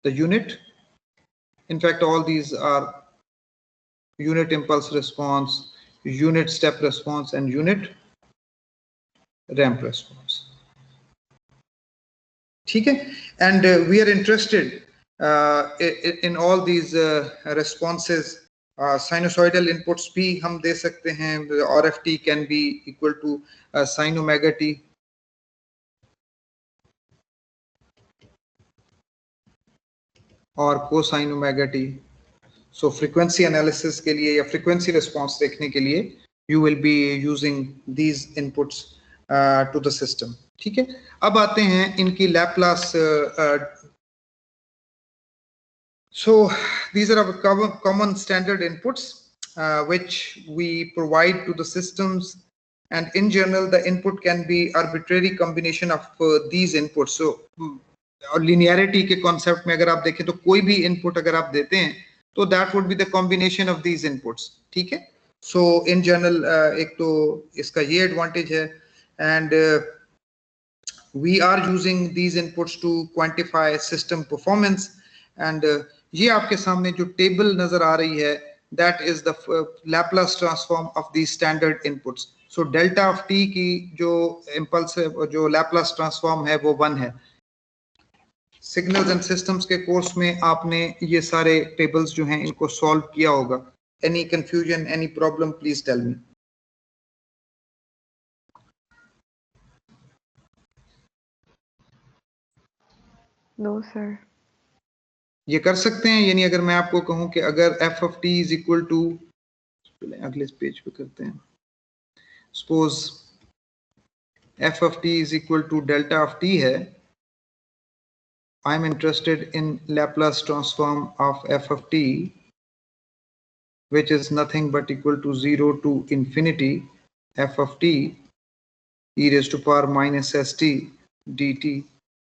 A: the unit, in fact all these are unit impulse response, unit step response and unit ramp response. ठीक है, and we are interested in all these responses. Sinusoidal inputs भी हम दे सकते हैं. RFT can be equal to sin omega t. और cosine omega t. So frequency analysis के लिए या frequency response देखने के लिए you will be using these inputs to the system. ठीक है, अब आते हैं इनकी Laplace. So these are our common standard inputs which we provide to the systems, and in general the input can be arbitrary combination of these inputs. So और linearity के concept में अगर आप देखें तो कोई भी input अगर आप देते हैं तो that would be the combination of these inputs. ठीक है, so in general एक तो इसका ये advantage है, and we are using these inputs to quantify system performance. And ये आपके सामने जो टेबल नजर आ रही है that is the Laplace transform of these standard inputs. So delta of t की जो impulse जो Laplace transform है वो 1 है. Signals and systems के कोर्स में आपने ये सारे टेबल्स जो हैं इनको सॉल्व किया होगा. Any confusion, any problem, please tell me.
B: No, sir.
A: ये कर सकते हैं, यानी अगर मैं आपको कहूं कि अगर f of t is equal to, अगले पेज पे करते हैं, suppose f of t is equal to delta of t है, I am interested in Laplace transform of f of t, which is nothing but equal to 0 to infinity f of t e raised to power minus st dt.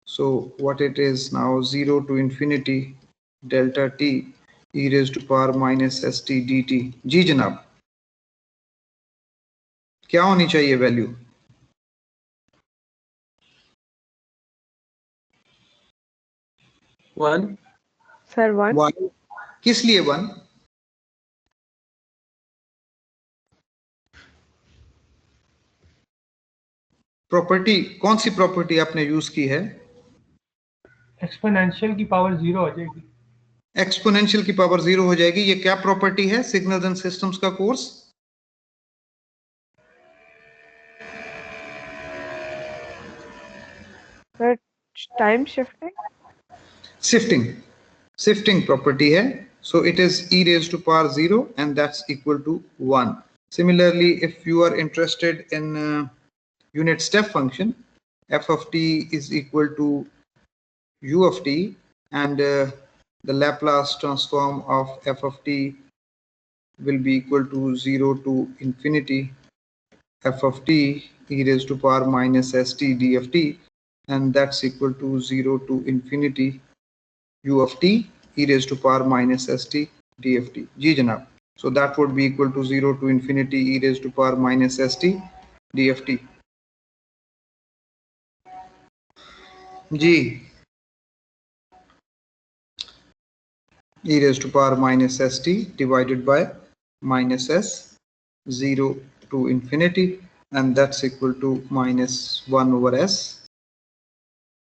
A: So what it is now, 0 to infinity delta t e raised to power minus st dt. जी जनाब, क्या होनी चाहिए value?
B: Sir, 1.
A: Why? किस लिए 1? Property, कौन सी property आपने use की है?
I: एक्सपोनेंशियल की पावर 0 हो जाएगी।
A: एक्सपोनेंशियल की पावर 0 हो जाएगी। ये क्या प्रॉपर्टी है सिग्नल्स एंड सिस्टम्स का course?
B: Sir, time shifting?
A: Shifting property है. So it is e raised to power 0 and that's equal to 1. Similarly, if you are interested in unit step function, f of t is equal to u of t, and the Laplace transform of f of t will be equal to 0 to infinity f of t e raised to power minus st d of t, and that's equal to 0 to infinity u of t e raised to power minus st d of t. जी जनाब, so that would be equal to 0 to infinity e raised to power minus st d of t. जी, e raised to power minus st divided by minus s 0 to infinity, and that's equal to minus 1 over s.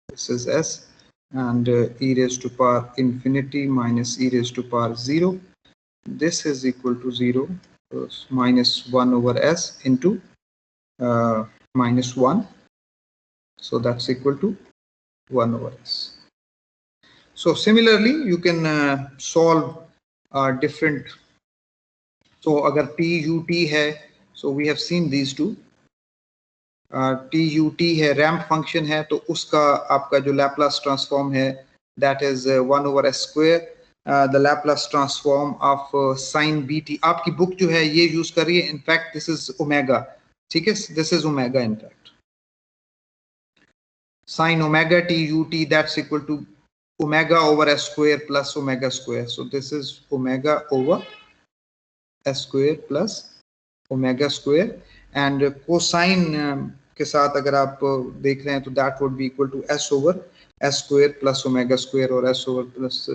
A: This is s, and e raised to power infinity minus e raised to power 0. This is equal to 0, minus 1 over s into minus 1. So that's equal to 1 over s. So similarly, you can solve different. So agar t ut hai, so we have seen these two. t ut है, ramp function है, तो उसका आपका जो Laplace transform है, that is 1 over s square. The Laplace transform of sin bt, आपकी book जो है ये यूज कर रही है, इनफैक्ट दिस इज ओमेगा, ठीक है, this is omega in fact, sin omega t ut, that's equal to omega over s square plus omega square. So this is omega over s square plus omega square, and cosine के साथ अगर आप देख रहे हैं तो that would be equal to s over s square plus omega square, और s over plus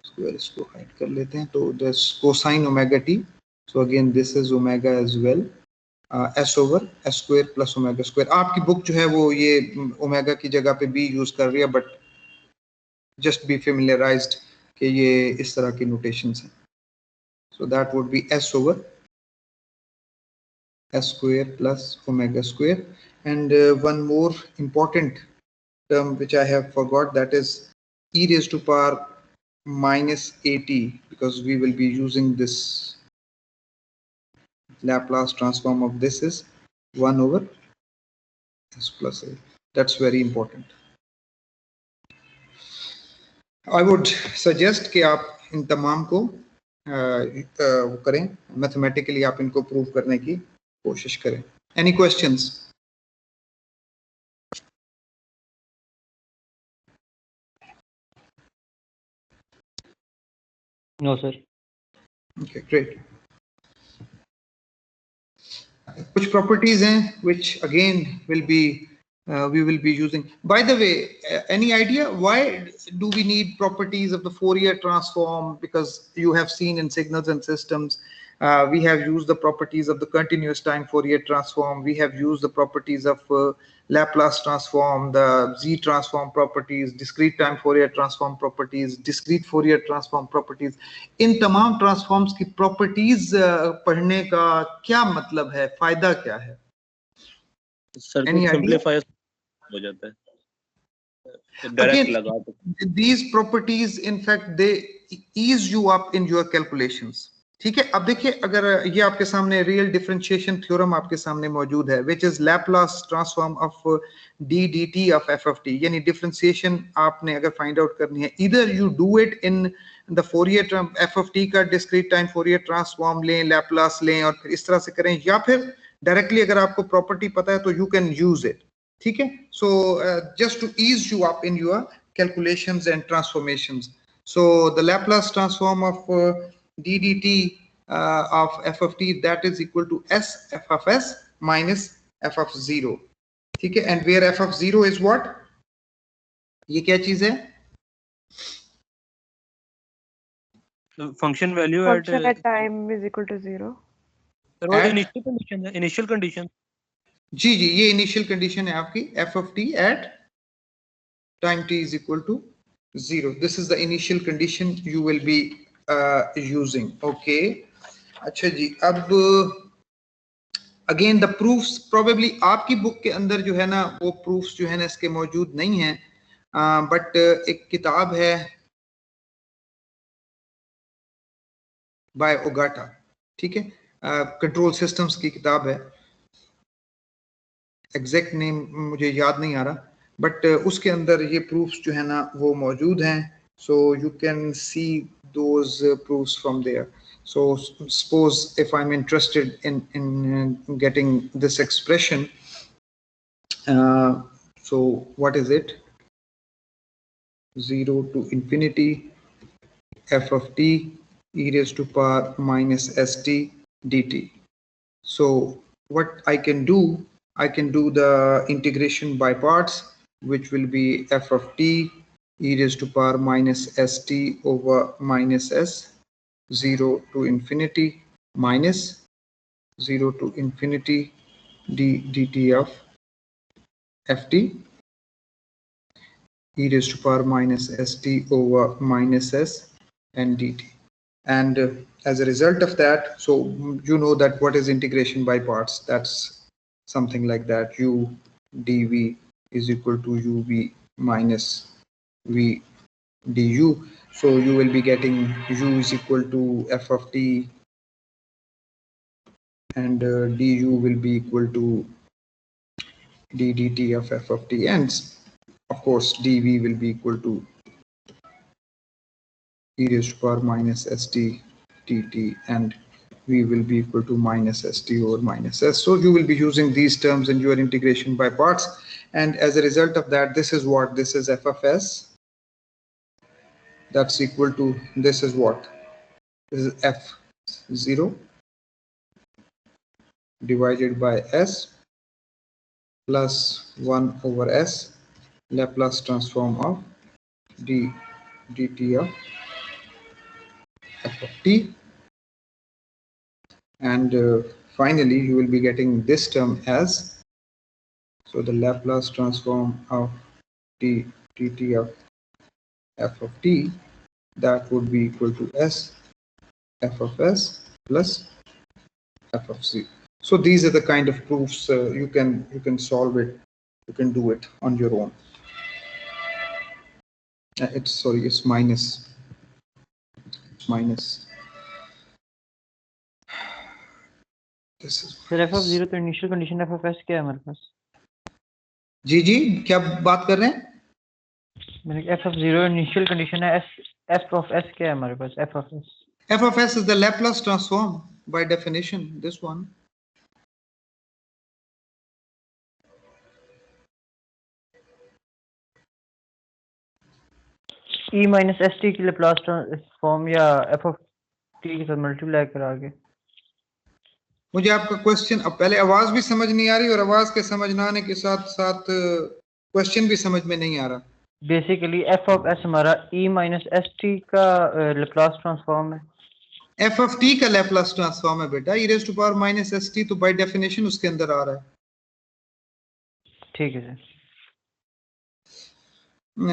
A: square इसको हाइड कर लेते हैं, तो this cosine omega t, so again this is omega as well, s over s square plus omega square. आपकी book जो है वो ये ओमेगा की जगह पे b यूज कर रही है, बट जस्ट बी फेमिलियराइज्ड कि ये इस तरह की नोटेशंस हैं. So that would be s over s square plus omega square, and one more important term which I have forgot, that is e raised to power minus at, because we will be using this Laplace transform of this is 1 over s plus a. That's very important. I would suggest कि आप इन तमाम को करें, mathematically आप इनको prove करने की कोशिश करें. Any questions?
H: No, sir.
A: Okay, great. कुछ properties हैं which again will be we will be using. By the way, any idea why do we need properties of the Fourier transform? Because you have seen in signals and systems, we have used the properties of the continuous time Fourier transform. We have used the properties of Laplace transform, the Z transform properties, discrete time Fourier transform properties, discrete Fourier transform properties. इन तमाम transforms की properties पढ़ने का क्या मतलब है, फायदा क्या है?
F: सर्किट सिंपलीफाई हो जाता है. डायरेक्ट
A: Again,
F: लगा दो।
A: these properties in fact they ease you up in your calculations. ठीक है, अब देखिए अगर ये आपके सामने रियल डिफरेंशिएशन थ्योरम आपके सामने मौजूद है which is Laplace transform of d dt of f of t, यानी डिफरेंशिएशन आपने अगर फाइंड आउट करनी है, either you do it in the Fourier term f of t का discrete time Fourier transform लें, Laplace लें और फिर इस तरह से करें, या फिर डायरेक्टली अगर आपको प्रॉपर्टी पता है तो you can use it. ठीक है, so just to ease you up in your calculations and transformations. So the Laplace transform of d dt of f of t, that is equal to s f of s minus f of 0. ठीक है, and where f of 0 is what? ये क्या चीज है?
F: Function value
B: Function at time is equal to 0.
F: Initial condition है, initial condition.
A: जी जी, ये initial condition है आपकी f of t at time t is equal to 0. This is the initial condition you will be using. Okay. अच्छा जी, अब again the proofs probably आपकी book के अंदर जो है ना वो प्रूफ्स जो है ना इसके मौजूद नहीं है, बट एक किताब है बाय ओगाटा, ठीक है, कंट्रोल सिस्टम्स की किताब है, एग्जैक्ट नेम मुझे याद नहीं आ रहा, बट उसके अंदर ये प्रूफ्स जो है ना वो मौजूद हैं, so you can see those proofs from there. So suppose if I'm interested in getting this expression, so what is it? 0 to infinity f of t e raised to power minus st dt. So what I can do, I can do the integration by parts, which will be f of t e raised to power minus st over minus s, 0 to infinity minus 0 to infinity d dt of ft e raised to power minus st over minus s and dt. And as a result of that, so you know that what is integration by parts, that's something like that, u dv is equal to uv minus v du. So you will be getting u is equal to f of t and du will be equal to d dt of f of t, and of course dv will be equal to e raised to power minus st dt, and v will be equal to minus st over minus s. So you will be using these terms in your integration by parts, and as a result of that, this is what, this is f of s, that's equal to, this is what, this is f0 divided by s plus 1 over s Laplace transform of d dt of f of t, and finally you will be getting this term as, so the Laplace transform of d dt of f of t, that would be equal to s f of s plus f of c. So these are the kind of proofs you can solve it, you can do it on your own. It's sorry, it's minus this is
H: sir f of 0 तो initial condition f of s क्या है हमारे पास?
A: जी जी, क्या बात कर रहे हैं?
H: मैंने f of 0 इनिशियल कंडीशन है, f of s क्या है हमारे पास? f of s,
A: f of s is the Laplace transform by definition, this one.
H: e minus st की Laplace ट्रांसफॉर्म या f of t के साथ मल्टीप्लाई करा के.
A: मुझे आपका क्वेश्चन, अब पहले आवाज भी समझ नहीं आ रही और आवाज के समझ ना आने के साथ साथ क्वेश्चन भी समझ में नहीं आ रहा.
H: बेसिकली f of s हमारा e minus st का Laplace ट्रांसफॉर्म है.
A: f of t का Laplace ट्रांसफॉर्म है बेटा, e raised to power minus st, तो बाय डेफिनेशन उसके अंदर आ रहा है.
H: ठीक है sir.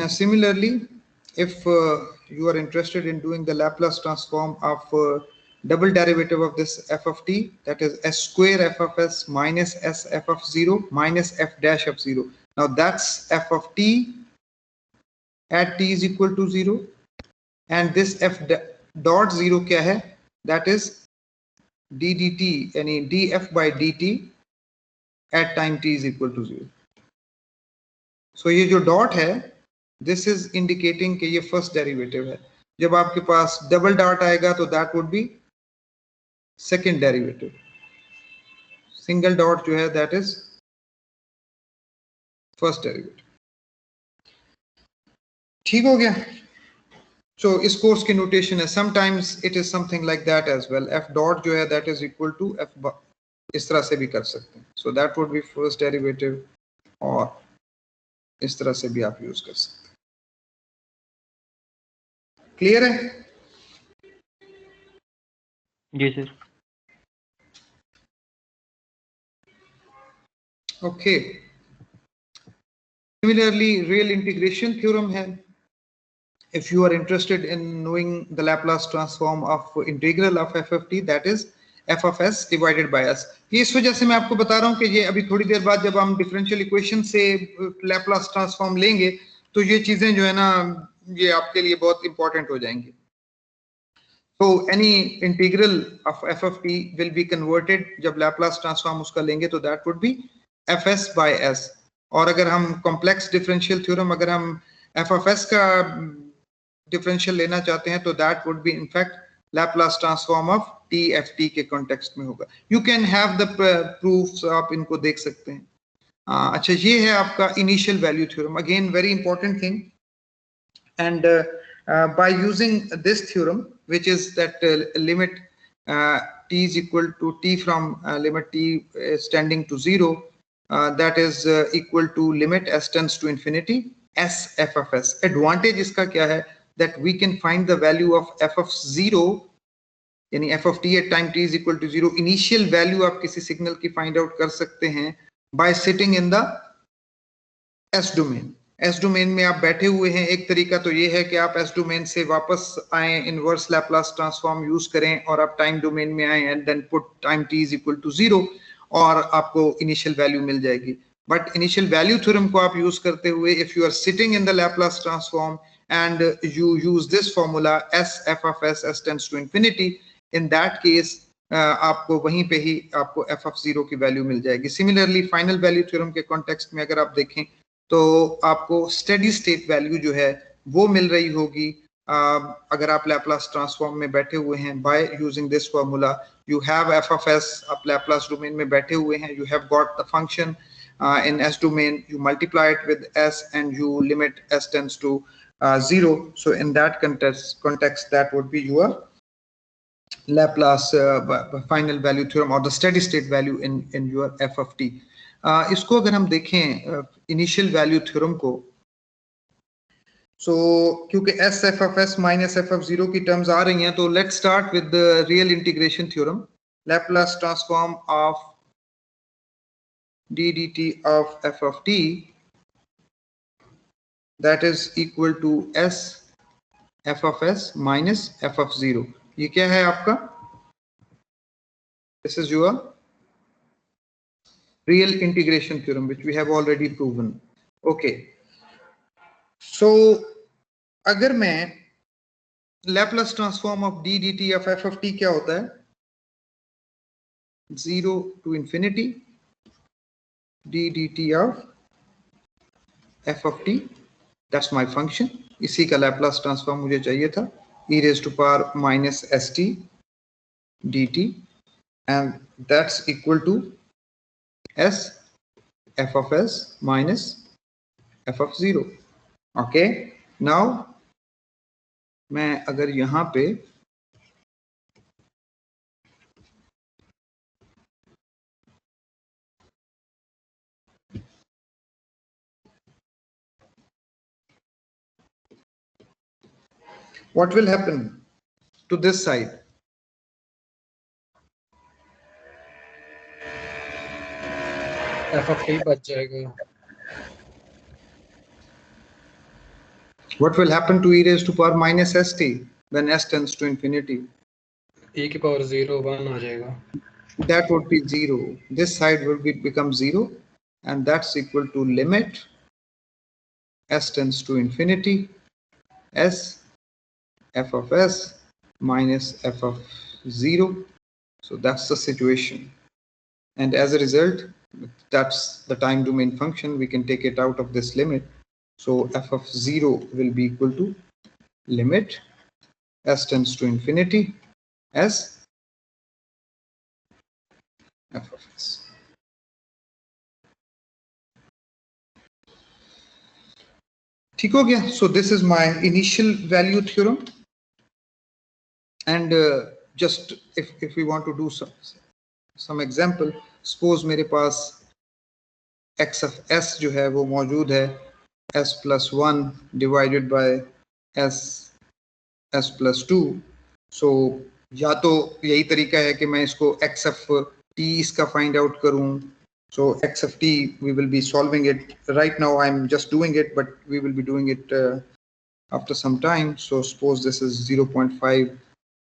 A: Similarly, if you are interested in doing the Laplace transform of double derivative of this f of t, that is s square f of s minus s f of 0 minus f dash of 0. Now that's f of t at t is equal to 0, and this f dot 0 क्या है, that is d dt यानी df by dt at time t is equal to 0. So ये जो dot है, this is indicating कि ये first derivative है. जब आपके पास डबल डॉट आएगा तो that would be second derivative. Single dot जो है that is फर्स्ट डेरिवेटिव. ठीक हो गया. So इस कोर्स की नोटेशन है, sometimes it is something like that as well. f dot जो है that is equal to f bar. इस तरह से भी कर सकते हैं. So that would be first derivative, और इस तरह से भी आप यूज कर सकते हैं. क्लियर है?
H: जी sir.
A: Okay. Similarly, real integration theorem है. If you are interested in knowing the Laplace transform of integral of f of t, that is f of s divided by s. ये इस वजह से मैं आपको बता रहा हूँ कि ये अभी थोड़ी देर बाद जब हम डिफरेंशियल इक्वेशन से Laplace ट्रांसफॉर्म लेंगे तो ये चीजें जो है ना, ये आपके लिए बहुत इंपॉर्टेंट हो जाएंगी. So any integral of f of t will be converted, जब Laplace ट्रांसफॉर्म उसका लेंगे तो that would be fs by s. और अगर हम कॉम्प्लेक्स डिफरेंशियल थ्योरम, अगर हम f of s का डिफरेंशियल लेना चाहते हैं तो that would be in fact Laplace transform of TFT के कॉन्टेक्स्ट में होगा. You can have the proofs, आप इनको देख सकते हैं. अच्छा, ये है आपका initial value theorem. Again very important thing, and by using this theorem, which is that limit t is equal to t from limit t tending to 0, that is equal to limit s tends to infinity s f of s. Advantage इसका क्या है, that we can find the value of f of 0, यानी f of t at time t is equal to 0, initial value आप किसी signal की find out कर सकते हैं by sitting in the s domain. S domain में आप बैठे हुए हैं. एक तरीका तो ये है कि आप एस डोमेन से वापस आए, इनवर्स लैप्लास ट्रांसफॉर्म यूज करें और आप टाइम डोमेन में आए and then put time t is equal to 0 और आपको इनिशियल वैल्यू मिल जाएगी. बट इनिशियल वैल्यू थ्योरम को आप यूज करते हुए, if you are sitting in the Laplace transform and you use this formula s f of s tends to infinity, in that case आपको वहीं पे ही आपको f of 0 की वैल्यू मिल जाएगी. सिमिलरली फाइनल वैल्यू थ्योरम के context में अगर आप देखें तो आपको स्टेडी स्टेट वैल्यू जो है वो मिल रही होगी अगर आप लैप्लास ट्रांसफॉर्म में बैठे हुए हैं. By using this formula you have f of s, आप लैप्लास डोमेन में बैठे हुए हैं, you have got the function in s domain, you multiply it with s and you limit s tends to 0. So in that context that would be your Laplace final value theorem or the steady state value in your f of t. इसको अगर हम देखें initial value theorem को, सो क्योंकि s f of s minus f of 0 की terms आ रही हैं, तो let's start with the real integration theorem. Laplace transform of d dt of f of t, that is equal to s f of s minus f of 0. ये क्या है आपका? This is your real integration theorem which we have already proven. Okay, so अगर मैं Laplace transform of d dt of f of t क्या होता है? 0 to infinity d dt of f of t, that's my function. इसी का Laplace transform मुझे चाहिए था, e raised to power minus st dt, and that's equal to s f of s minus f of 0. Okay, now मैं अगर यहां पे what will happen to this side?
I: f of t बच जाएगा.
A: What will happen to e raised to power minus st when s tends to infinity?
I: e की power 0 1 आ जाएगा.
A: That would be 0. This side will become 0, and that's equal to limit s tends to infinity s f of s minus f of 0. So that's the situation. And as a result, that's the time domain function. We can take it out of this limit. So f of 0 will be equal to limit s tends to infinity s f of s. ठीक हो गया? So this is my initial value theorem. And just if we want to do some example, suppose मेरे पास x of s जो है वो मौजूद है s plus 1 divided by s plus 2. So या तो यही तरीका है कि मैं इसको x of t इसका find out करूं. So x of t, we will be solving it. Right now I'm just doing it, but we will be doing it after some time. So suppose this is 0.5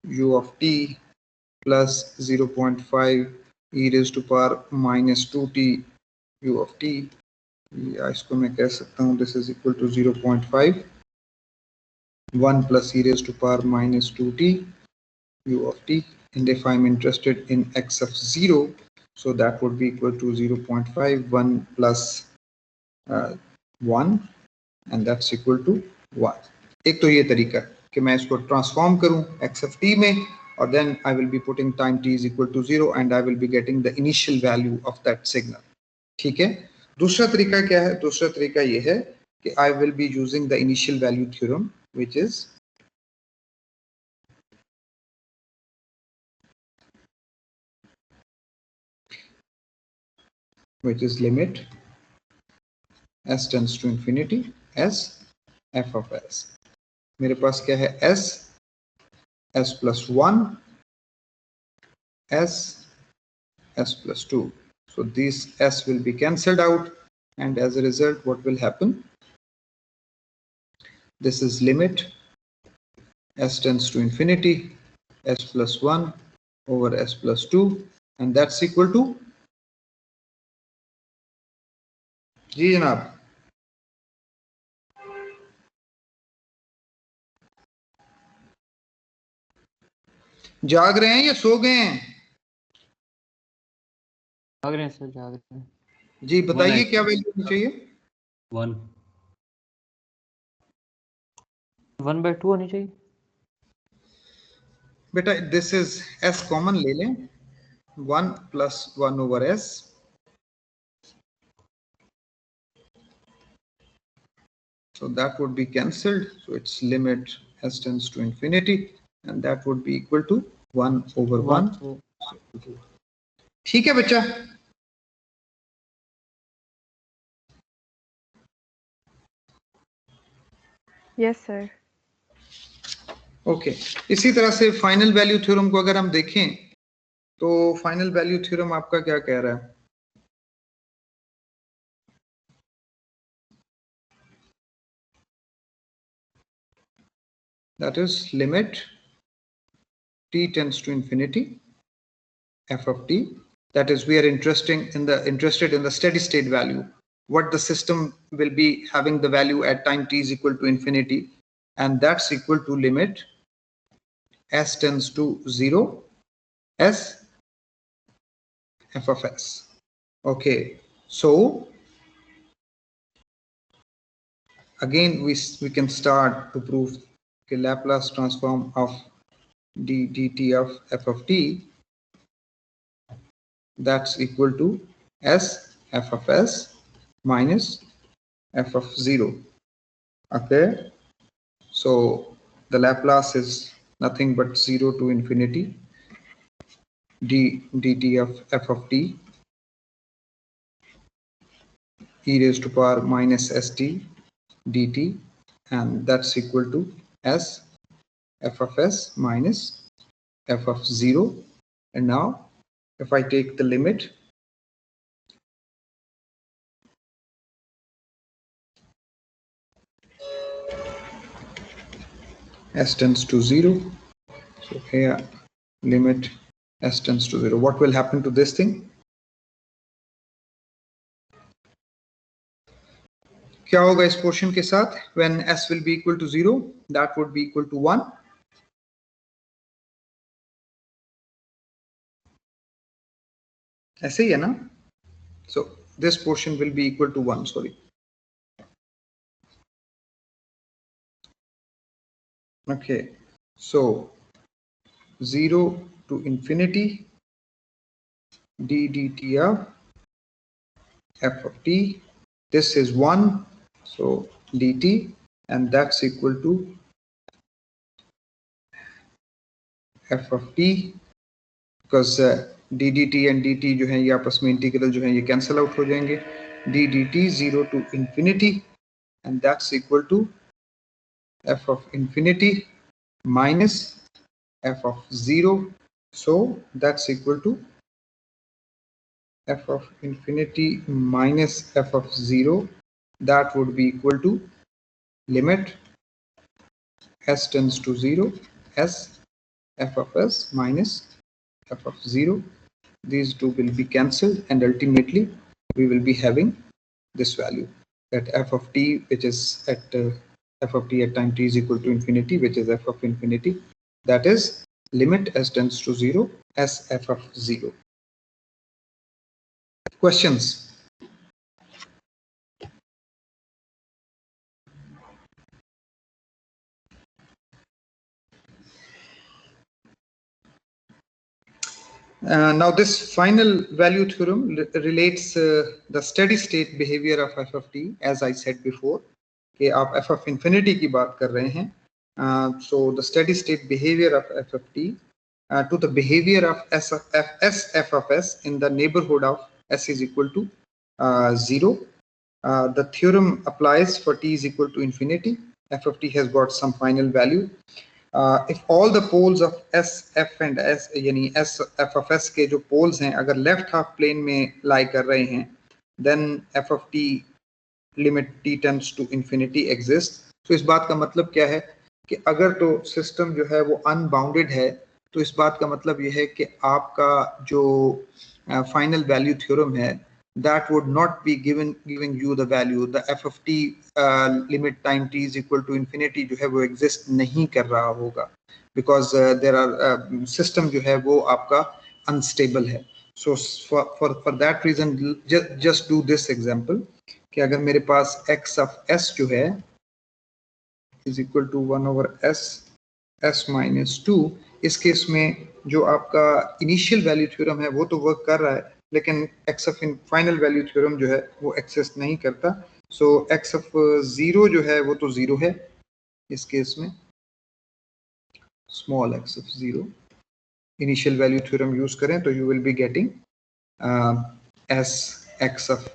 A: u of t plus 0.5 e raised to power minus 2t u of t. या इसको मैं कह सकता हूँ this is equal to 0.5 1 plus e raised to power minus 2t u of t. And if I'm interested in x of 0, so that would be equal to 0.5 1 plus 1 and that's equal to 1. एक तो ये तरीका कि मैं इसको transform करूं x of t में और then I will be putting time t is equal to 0 and I will be getting the initial value of that signal. ठीक है? दूसरा तरीका क्या है? दूसरा तरीका ये है कि I will be using the initial value theorem, which is limit s tends to infinity s f of s. मेरे पास क्या है? s plus 1 s plus 2. So these s will be cancelled out and as a result what will happen? This is limit s tends to infinity s plus 1 over s plus 2 and that's equal to जी जनाब जाग रहे हैं या सो गए हैं?
H: जाग रहे हैं सर, जाग रहे हैं
A: जी बताइए क्या वैल्यू होनी चाहिए?
H: 1/2 होनी चाहिए
A: बेटा दिस इज s कॉमन ले लें 1 plus 1 over s so that would be cancelled, so it's limit s tends to infinity and that would be equal to 1 over 1. ठीक है बच्चा?
B: Yes, sir.
A: ओके इसी तरह से फाइनल वैल्यू थ्योरम को अगर हम देखें तो फाइनल वैल्यू थ्योरम आपका क्या कह रहा है? That is limit t tends to infinity f of t. That is we are interested in the steady state value, what the system will be having the value at time t is equal to infinity, and that's equal to limit s tends to 0 s f of s. Okay, so again we can start to prove the Laplace transform of dt of f of t, that's equal to s f of s minus f of 0. Okay, so the Laplace is nothing but 0 to infinity dt of f of t e raised to power minus st dt and that's equal to s f of s minus f of 0. And now if I take the limit s tends to 0, so here limit s tends to 0, what will happen to this thing? क्या होगा इस portion के साथ? When s will be equal to 0, that would be equal to 1. ऐसे ही है ना? So this portion will be equal to 1, sorry. Okay, so 0 to infinity d dt of f of t, this is 1, so dt, and that's equal to f of t, because d dt and dt जो है ये आपस में integral जो है ये cancel out हो जाएंगे, d dt 0 to infinity, and that's equal to f of infinity minus f of 0, so that's equal to f of infinity minus f of 0, that would be equal to limit s tends to 0 s f of s minus f of 0. These two will be cancelled, and ultimately we will be having this value, that f of t, which is at f of t at time t is equal to infinity, which is f of infinity, that is limit s tends to 0 s f of 0. Questions? Now this final value theorem relates the steady state behavior of f of t, as I said before, कि आप f of infinity की बात कर रहे हैं. So the steady state behavior of f of t to the behavior of s f of s in the neighborhood of s is equal to 0. The theorem applies for t is equal to infinity. F of t has got some final value. If all the poles of s f and s यानी s f of s के जो poles हैं अगर left half plane में lie कर रहे हैं, then f of t limit t tends to infinity exists. तो इस बात का मतलब क्या है कि अगर तो सिस्टम जो है वो अनबाउंडेड है, तो इस बात का मतलब यह है कि आपका जो फाइनल वैल्यू थ्योरम है, that would not be giving you the value, the f of t limit time t is equal to infinity जो है वो exist नहीं कर रहा होगा, because there are system जो है वो आपका unstable है. So for that reason just do this example कि अगर मेरे पास x of s जो है is equal to 1 over s minus 2, इस केस में जो आपका इनिशियल वैल्यू थ्योरम है वो तो वर्क कर रहा है, लेकिन x of final value theorem जो है वो एक्सिस्ट नहीं करता. सो x of 0 जो है वो तो 0 है इस केस में, small x of 0. Initial value theorem use करें तो you will be getting s x of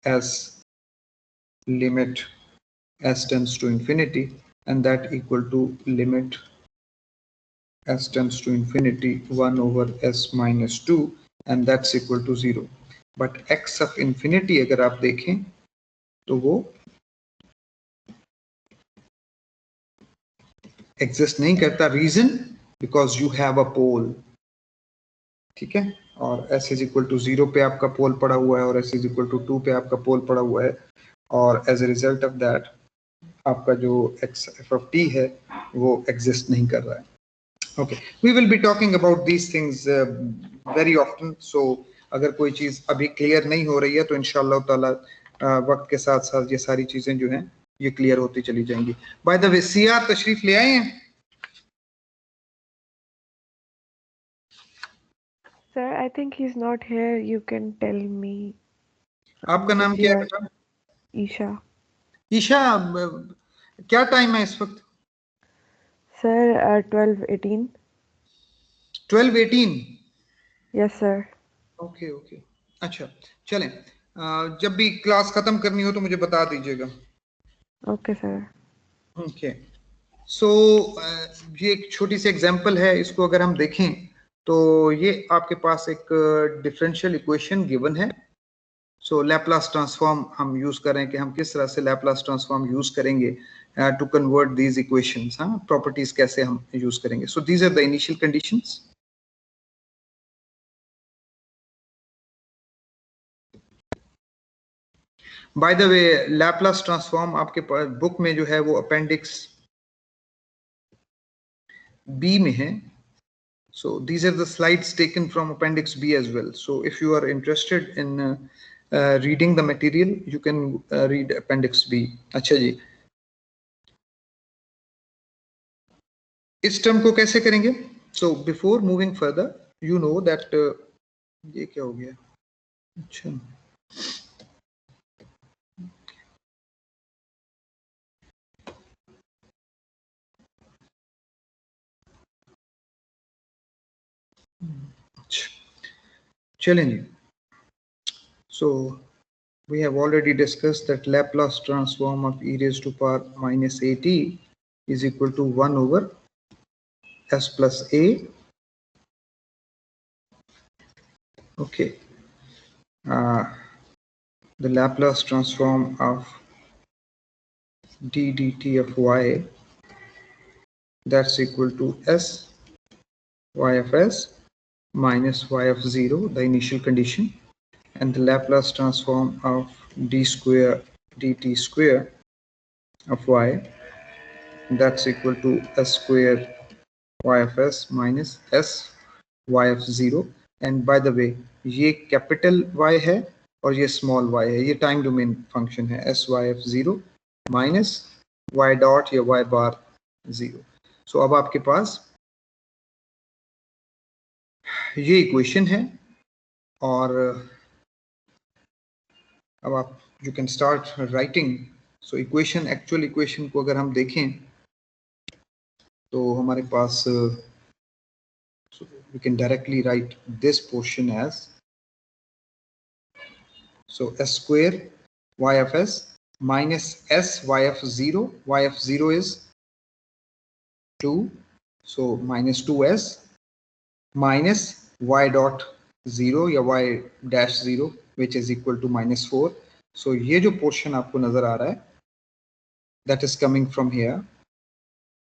A: s limit s tends to infinity, and that equal to limit s tends to infinity 1 over s minus 2, and that's equal to 0. But x of infinity अगर आप देखें तो वो exist नहीं करता. Reason? Because you have a pole. ठीक है, और s is equal to 0 पे आपका पोल पड़ा हुआ है और s is equal to 2 पे आपका पोल पड़ा हुआ है, और as a result of that आपका जो x f of t है वो exist नहीं कर रहा है. Okay, we will be talking about these things very often. So अगर कोई चीज अभी क्लियर नहीं हो रही है तो इंशाल्लाह ताला वक्त के साथ साथ ये सारी चीजें जो हैं ये क्लियर होती चली जाएंगी. बाय द वे सीआर तशरीफ ले आए हैं?
B: Sir, I think he's not here. You can tell me.
A: आपका नाम क्या है बेटा?
B: ईशा.
A: ईशा, क्या टाइम है इस वक्त?
B: Sir, 12:18.
A: 12:18?
B: Yes, sir.
A: Okay okay, अच्छा चलें, जब भी क्लास खत्म करनी हो तो मुझे बता दीजिएगा.
B: Okay, sir.
A: ओके, सो ये एक छोटी सी एग्जांपल है, इसको अगर हम देखें तो ये आपके पास एक डिफरेंशियल इक्वेशन गिवन है. सो लैप्लास ट्रांसफॉर्म हम यूज कर रहे हैं कि हम किस तरह से लैप्लास ट्रांसफॉर्म यूज करेंगे टू कन्वर्ट दीज इक्वेशंस. हाँ, प्रॉपर्टीज कैसे हम यूज करेंगे. So these are the initial conditions. By the way Laplace transform आपके पास बुक में जो है वो अपेंडिक्स बी में है. So these are the slides taken from Appendix B as well. So if you are interested in reading the material, you can read Appendix B. अच्छा जी, इस टर्म को कैसे करेंगे? So before moving further, you know that ये क्या हो गया? अच्छा, चलें जी. So we have already discussed that Laplace transform of e raised to power minus at is equal to 1 over s plus a. Okay. The Laplace transform of d dt of y, that's equal to s y of s minus y of 0, the initial condition, and the Laplace transform of d square dt square of y, that's equal to s square y of s minus s y of 0. And by the way, ये capital y है और ये small y है, ये time domain function है, s y of 0 minus y dot या y बार 0. सो अब आपके पास ये इक्वेशन है और अब आप you can start writing. So equation, actual equation को अगर हम देखें तो हमारे पास we can directly write this portion as, so s square y of s minus s y of 0, y of 0 is 2, so minus 2s minus y dot 0 या y dash 0 which is equal to minus 4. so ये जो portion आपको नजर आ रहा है that is coming from here,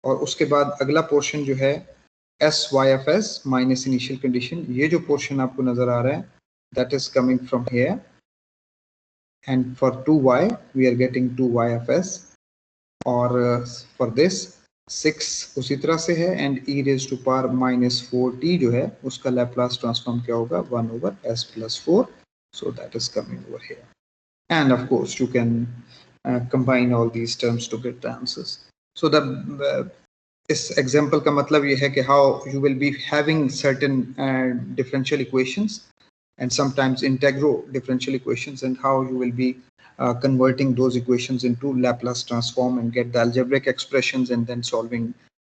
A: और उसके बाद अगला portion जो है s y of s minus initial condition, ये जो portion आपको नजर आ रहा है that is coming from here, and for 2y we are getting 2y of s, और for this 6 उसी तरह से है, and e raised to power minus 4t जो है उसका Laplace transform क्या होगा 1 over s plus 4, so that is coming over here. And of course you can combine all these terms to get the answers. So the इस example का मतलब ये है कि how you will be having certain differential equations and sometimes integral differential equations, and how you will be converting those equations into Laplace transform and get the algebraic expressions, and then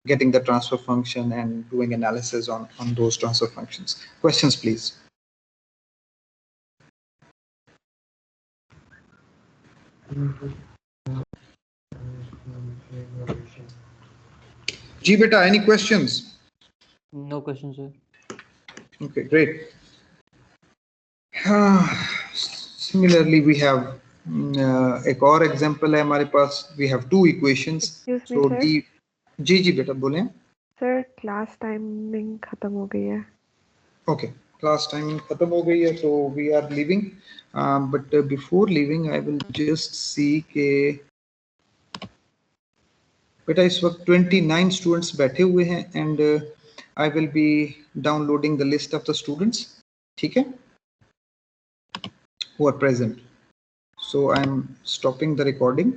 A: getting the transfer function and doing analysis on those transfer functions. Questions, please. Ji beta, any questions?
J: No questions, sir.
A: Okay, great. Similarly, we have एक और example है हमारे पास. We have two equations.
B: Excuse me, sir.
A: जी बेटा बोलें.
B: Sir class timing खत्म हो गई है.
A: Okay, class timing खत्म हो गई है, so we are leaving. But before leaving, I will just see के बेटा इस वक्त 29 स्टूडेंट्स बैठे हुए हैं, and I will be downloading the list of the students. ठीक है? Who are present. So I'm stopping the recording.